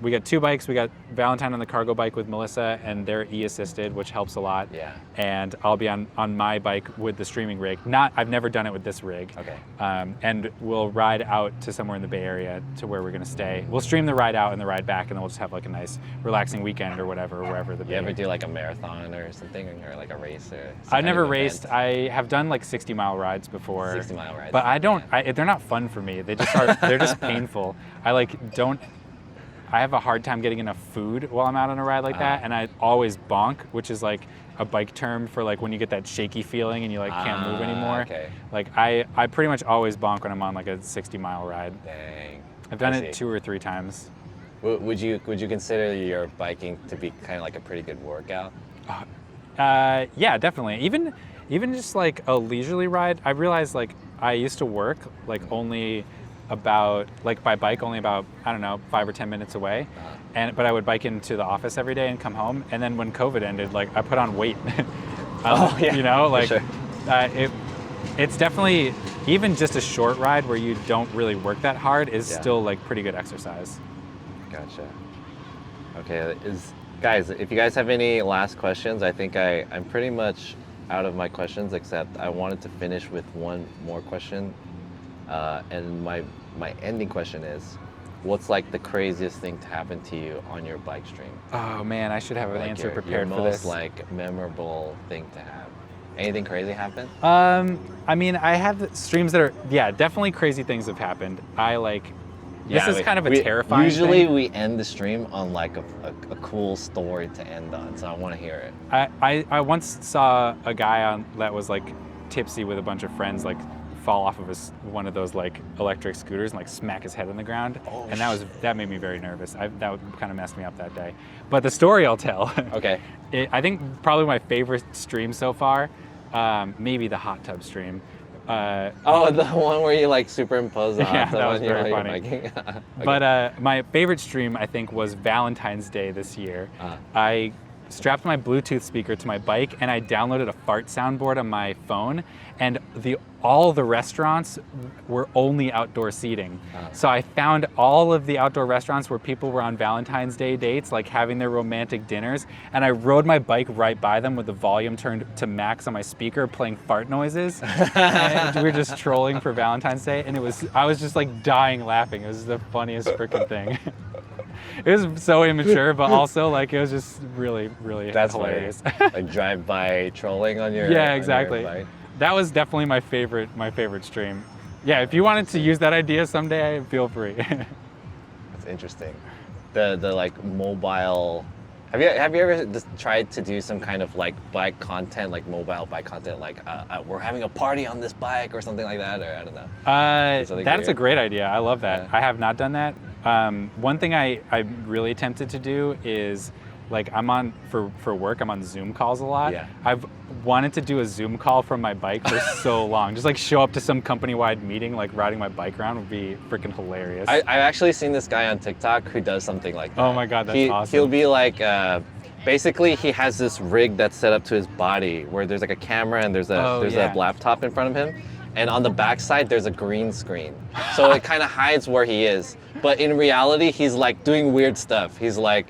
[SPEAKER 2] we got 2 bikes. We got Valentine on the cargo bike with Melissa, and they're e-assisted, which helps a lot.
[SPEAKER 1] Yeah.
[SPEAKER 2] And I'll be on my bike with the streaming rig. I've never done it with this rig.
[SPEAKER 1] Okay.
[SPEAKER 2] And we'll ride out to somewhere in the Bay Area to where we're gonna stay. We'll stream the ride out and the ride back, and then we'll just have like a nice relaxing weekend or whatever, wherever the Bay
[SPEAKER 1] You ever
[SPEAKER 2] Area.
[SPEAKER 1] do like a marathon or something, or like a race or?
[SPEAKER 2] I've never raced. I have done like 60-mile rides before.
[SPEAKER 1] 60-mile rides.
[SPEAKER 2] But I don't.
[SPEAKER 1] Yeah.
[SPEAKER 2] They're not fun for me. They just are. They're just painful. I have a hard time getting enough food while I'm out on a ride like that, and I always bonk, which is like a bike term for like when you get that shaky feeling and you like can't move anymore.
[SPEAKER 1] Okay.
[SPEAKER 2] Like I pretty much always bonk when I'm on like a 60-mile ride.
[SPEAKER 1] Dang.
[SPEAKER 2] I've done
[SPEAKER 1] I
[SPEAKER 2] it
[SPEAKER 1] see.
[SPEAKER 2] 2 or 3 times.
[SPEAKER 1] Would you consider your biking to be kind of like a pretty good workout?
[SPEAKER 2] Yeah, definitely. Even just like a leisurely ride. I realized like I used to work like only about like by bike only about, I don't know, 5 or 10 minutes away, but I would bike into the office every day and come home. And then when COVID ended, like I put on weight. Like
[SPEAKER 1] sure.
[SPEAKER 2] it's definitely, even just a short ride where you don't really work that hard is still like pretty good exercise.
[SPEAKER 1] Gotcha. Okay, guys, if you guys have any last questions, I think I'm pretty much out of my questions, except I wanted to finish with one more question. And my ending question is, what's like the craziest thing to happen to you on your bike stream?
[SPEAKER 2] Oh man, I should have an
[SPEAKER 1] Like
[SPEAKER 2] answer
[SPEAKER 1] your
[SPEAKER 2] prepared for
[SPEAKER 1] most
[SPEAKER 2] this.
[SPEAKER 1] like memorable thing to have. Anything crazy happen?
[SPEAKER 2] I mean, I have streams that are, definitely crazy things have happened. This is kind of a terrifying
[SPEAKER 1] Usually
[SPEAKER 2] thing.
[SPEAKER 1] we end the stream on like a cool story to end on, so I want to hear it.
[SPEAKER 2] I once saw a guy that was like tipsy with a bunch of friends like fall off of one of those like electric scooters and like smack his head on the ground, and that made me very nervous. That kind of messed me up that day. But the story I'll tell.
[SPEAKER 1] Okay.
[SPEAKER 2] I think probably my favorite stream so far, maybe the hot tub stream.
[SPEAKER 1] The one where you like superimpose the hot tub
[SPEAKER 2] that was
[SPEAKER 1] on your
[SPEAKER 2] very funny.
[SPEAKER 1] biking. Okay.
[SPEAKER 2] But my favorite stream, I think, was Valentine's Day this year. I strapped my Bluetooth speaker to my bike and I downloaded a fart soundboard on my phone, and all the restaurants were only outdoor seating. So I found all of the outdoor restaurants where people were on Valentine's Day dates, like having their romantic dinners, and I rode my bike right by them with the volume turned to max on my speaker, playing fart noises. And we were just trolling for Valentine's Day, and I was just like dying laughing. It was the funniest freaking thing. It was so immature, but also like it was just really, really hilarious.
[SPEAKER 1] Like drive-by trolling on your
[SPEAKER 2] Yeah,
[SPEAKER 1] on
[SPEAKER 2] exactly.
[SPEAKER 1] your bike.
[SPEAKER 2] That was definitely my favorite stream. Yeah, if you wanted to use that idea someday, feel free.
[SPEAKER 1] That's interesting. The like mobile. Have you ever just tried to do some kind of like bike content, like mobile bike content, like we're having a party on this bike or something like that, or I don't know.
[SPEAKER 2] That's a great idea. I love that.
[SPEAKER 1] Yeah.
[SPEAKER 2] I have not done that. One thing I'm really tempted to do is, like, for work, I'm on Zoom calls a lot.
[SPEAKER 1] Yeah.
[SPEAKER 2] I've wanted to do a Zoom call from my bike for so long. Just like show up to some company-wide meeting, like riding my bike around would be freaking hilarious.
[SPEAKER 1] I've actually seen this guy on TikTok who does something like that.
[SPEAKER 2] Oh my God, that's awesome.
[SPEAKER 1] He'll be like, basically he has this rig that's set up to his body where there's like a camera and there's a laptop in front of him. And on the backside, there's a green screen. So it kind of hides where he is. But in reality, he's like doing weird stuff. He's like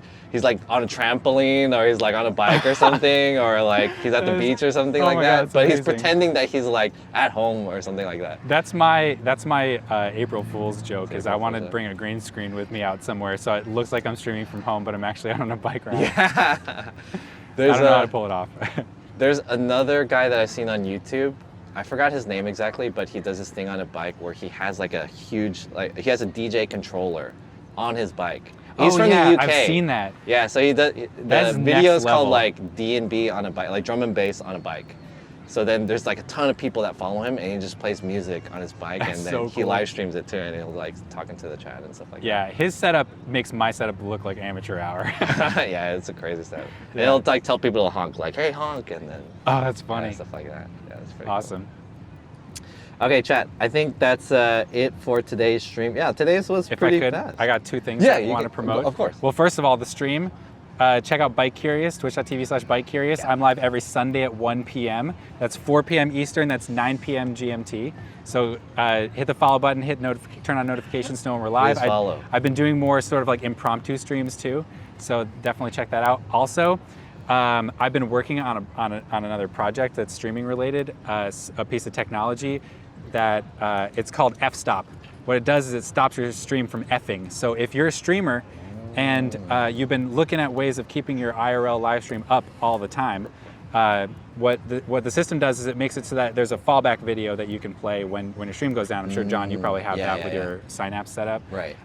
[SPEAKER 1] on a trampoline, or he's like on a bike or something, or like he's at the beach or something like that.
[SPEAKER 2] God,
[SPEAKER 1] but he's
[SPEAKER 2] amazing.
[SPEAKER 1] pretending that he's like at home or something like that.
[SPEAKER 2] That's my April Fool's joke. Is I
[SPEAKER 1] April
[SPEAKER 2] want to
[SPEAKER 1] Fool's,
[SPEAKER 2] bring a green screen with me out somewhere, so it looks like I'm streaming from home, but I'm actually out on a bike ride.
[SPEAKER 1] Yeah.
[SPEAKER 2] I don't know how to pull it off.
[SPEAKER 1] There's another guy that I've seen on YouTube. I forgot his name exactly, but he does this thing on a bike where he has like a huge, he has a DJ controller on his bike. He's
[SPEAKER 2] Oh,
[SPEAKER 1] from
[SPEAKER 2] yeah,
[SPEAKER 1] the UK.
[SPEAKER 2] I've seen that.
[SPEAKER 1] Yeah, so the
[SPEAKER 2] That's
[SPEAKER 1] video
[SPEAKER 2] next
[SPEAKER 1] is called
[SPEAKER 2] level.
[SPEAKER 1] like D&B on a bike, like drum and bass on a bike. So then there's like a ton of people that follow him, and he just plays music on his bike,
[SPEAKER 2] That's
[SPEAKER 1] and then
[SPEAKER 2] so
[SPEAKER 1] he
[SPEAKER 2] cool.
[SPEAKER 1] live streams it too, and he'll like talking to the chat and stuff like
[SPEAKER 2] Yeah, his setup makes my setup look like amateur hour.
[SPEAKER 1] that. Yeah, it's a crazy stuff. And
[SPEAKER 2] Yeah.
[SPEAKER 1] he'll like tell people to honk, like, "Hey, honk," and then
[SPEAKER 2] Oh, that's funny.
[SPEAKER 1] stuff like that. Yeah, it's pretty
[SPEAKER 2] Awesome.
[SPEAKER 1] Cool. Okay, chat. I think that's it for today's stream. Yeah, today's was
[SPEAKER 2] If
[SPEAKER 1] pretty
[SPEAKER 2] I could,
[SPEAKER 1] fast.
[SPEAKER 2] I got two things
[SPEAKER 1] Yeah,
[SPEAKER 2] I
[SPEAKER 1] you
[SPEAKER 2] want to
[SPEAKER 1] can-
[SPEAKER 2] promote.
[SPEAKER 1] of course.
[SPEAKER 2] Well, first of all, the stream. Check out Bikecurious, twitch.tv/Bikecurious.
[SPEAKER 1] Yeah.
[SPEAKER 2] I'm live every Sunday at 1 p.m. That's 4 p.m. Eastern. That's 9 p.m. GMT. So hit the follow button, turn on notifications to know when we're live.
[SPEAKER 1] Please follow.
[SPEAKER 2] I've been doing more sort of like impromptu streams too. So definitely check that out. Also, I've been working on another project that's streaming related, a piece of technology that it's called f-stop. What it does is it stops your stream from effing. So if you're a streamer and you've been looking at ways of keeping your IRL live stream up all the time, what the system does is it makes it so that there's a fallback video that you can play when your stream goes down. I'm sure, John, you probably have that with your Synapse setup.
[SPEAKER 1] Right.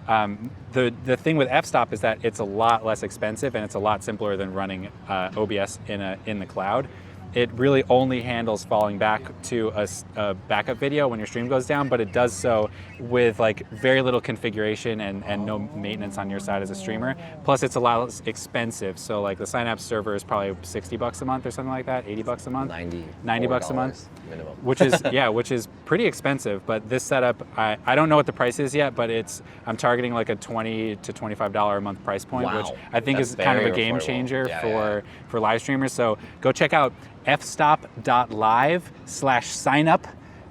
[SPEAKER 2] The thing with f-stop is that it's a lot less expensive and it's a lot simpler than running OBS in the cloud. It really only handles falling back to a backup video when your stream goes down, but it does so with like very little configuration and no maintenance on your side as a streamer. Plus, it's a lot less expensive. So like the Synapse server is probably $60 a month or something like that, $80 a month, 90 bucks a month,
[SPEAKER 1] minimum.
[SPEAKER 2] which is pretty expensive. But this setup, I don't know what the price is yet, but I'm targeting like a $20 to $25 a month price point,
[SPEAKER 1] Wow.
[SPEAKER 2] which I think
[SPEAKER 1] That's
[SPEAKER 2] is kind of a
[SPEAKER 1] very
[SPEAKER 2] game
[SPEAKER 1] affordable.
[SPEAKER 2] changer
[SPEAKER 1] Yeah,
[SPEAKER 2] for live streamers. So go check out fstop.live/signup,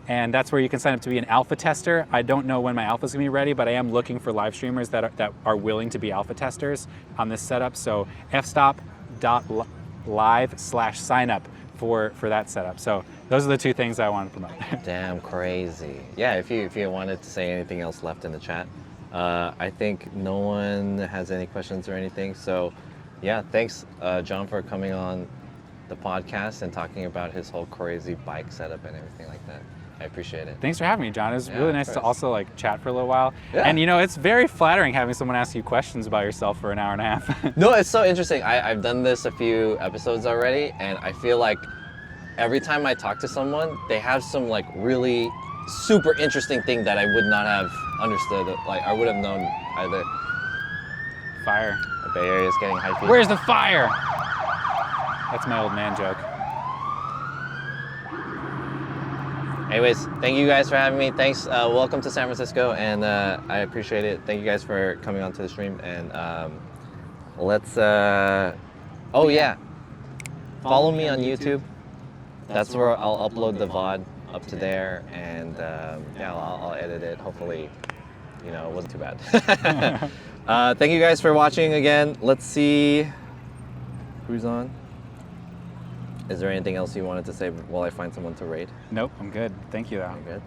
[SPEAKER 2] and that's where you can sign up to be an alpha tester. I don't know when my alpha is going to be ready, but I am looking for live streamers that are willing to be alpha testers on this setup. So fstop.live/signup for that setup. So those are the two things I want to promote.
[SPEAKER 1] Damn crazy. Yeah, if you wanted to say anything else left in the chat, I think no one has any questions or anything. So yeah, thanks John for coming on the podcast and talking about his whole crazy bike setup and everything like that. I appreciate it.
[SPEAKER 2] Thanks for having me, John. It was
[SPEAKER 1] Yeah,
[SPEAKER 2] really
[SPEAKER 1] of
[SPEAKER 2] nice to
[SPEAKER 1] course.
[SPEAKER 2] also like chat for a little while.
[SPEAKER 1] Yeah.
[SPEAKER 2] And it's very flattering having someone ask you questions about yourself for an hour and a half.
[SPEAKER 1] No, it's so interesting. I've done this a few episodes already, and I feel like every time I talk to someone, they have some like really super interesting thing that I would not have understood. Like I would have known either.
[SPEAKER 2] Fire.
[SPEAKER 1] The Bay Area is getting hypey.
[SPEAKER 2] Where's the fire? That's my old man joke.
[SPEAKER 1] Anyways, thank you guys for having me. Thanks. Welcome to San Francisco, and I appreciate it. Thank you guys for coming onto the stream. And let's. Oh yeah, follow me on YouTube. That's where I'll upload the VOD up to there, and yeah, I'll edit it. Hopefully, it wasn't too bad. Thank you guys for watching again. Let's see who's on. Is there anything else you wanted to say while I find someone to raid?
[SPEAKER 2] Nope, I'm good. Thank you, though.
[SPEAKER 1] I'm good.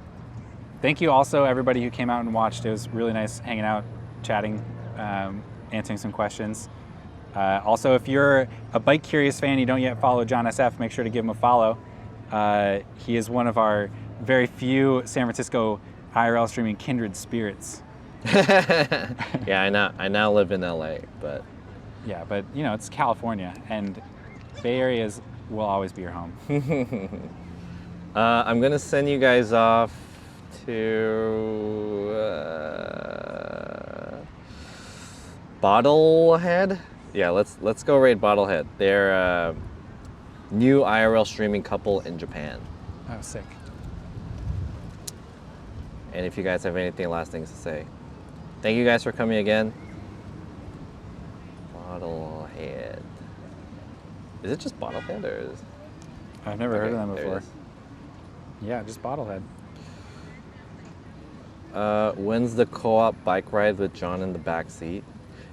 [SPEAKER 2] Thank you also, everybody who came out and watched. It was really nice hanging out, chatting, answering some questions. Also, if you're a Bikecurious fan, you don't yet follow John SF, make sure to give him a follow. He is one of our very few San Francisco IRL streaming kindred spirits.
[SPEAKER 1] Yeah, I now live in LA, but
[SPEAKER 2] Yeah, but it's California, and Bay Area will always be your home.
[SPEAKER 1] I'm gonna send you guys off to Bottlehead. Yeah, let's go raid Bottlehead. They're a new IRL streaming couple in Japan.
[SPEAKER 2] Oh, sick.
[SPEAKER 1] And if you guys have anything last things to say, thank you guys for coming again. Bottlehead. Is it just Bottlehead or is?
[SPEAKER 2] I've never heard of them
[SPEAKER 1] there it
[SPEAKER 2] before.
[SPEAKER 1] is.
[SPEAKER 2] Yeah, just Bottlehead.
[SPEAKER 1] When's the co-op bike ride with John in the back seat?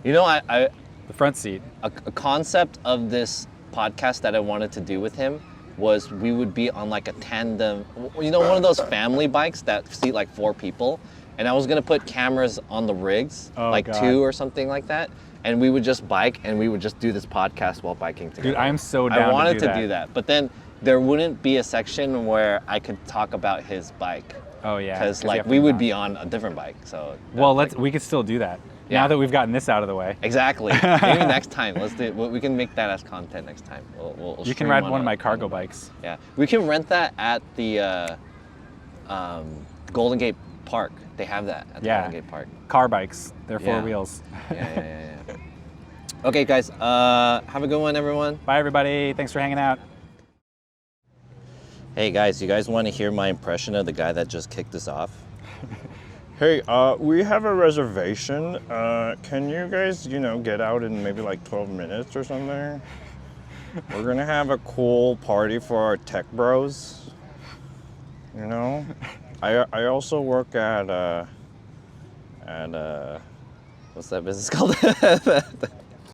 [SPEAKER 1] I
[SPEAKER 2] The front seat.
[SPEAKER 1] a concept of this podcast that I wanted to do with him was we would be on like a tandem, one of those family bikes that seat like 4 people, and I was gonna put cameras on the rigs,
[SPEAKER 2] Oh,
[SPEAKER 1] like
[SPEAKER 2] God.
[SPEAKER 1] 2 or something like that, and we would just bike and we would just do this podcast while biking together.
[SPEAKER 2] Dude, I am so down
[SPEAKER 1] I wanted
[SPEAKER 2] to do
[SPEAKER 1] that, but then there wouldn't be a section where I could talk about his bike.
[SPEAKER 2] Oh yeah.
[SPEAKER 1] Because
[SPEAKER 2] you
[SPEAKER 1] like
[SPEAKER 2] have to
[SPEAKER 1] we would
[SPEAKER 2] not.
[SPEAKER 1] be on a different bike, so.
[SPEAKER 2] Well, we could still do that. Now that we've gotten this out of the way.
[SPEAKER 1] Exactly. Maybe next time. Let's do. We can make that as content next time. We'll
[SPEAKER 2] you can
[SPEAKER 1] stream
[SPEAKER 2] ride
[SPEAKER 1] on
[SPEAKER 2] one of
[SPEAKER 1] a-
[SPEAKER 2] my cargo bikes.
[SPEAKER 1] Yeah, we can rent that at the Golden Gate Park. They have that at the Golden Gate Park.
[SPEAKER 2] Car bikes. They're four
[SPEAKER 1] Yeah.
[SPEAKER 2] wheels.
[SPEAKER 1] Yeah. Okay, guys. Have a good one, everyone.
[SPEAKER 2] Bye, everybody. Thanks for hanging out.
[SPEAKER 1] Hey, guys. You guys want to hear my impression of the guy that just kicked us off?
[SPEAKER 4] Hey, we have a reservation. Can you guys, get out in maybe like 12 minutes or something? We're gonna have a cool party for our tech bros. I also work at
[SPEAKER 1] What's that business called?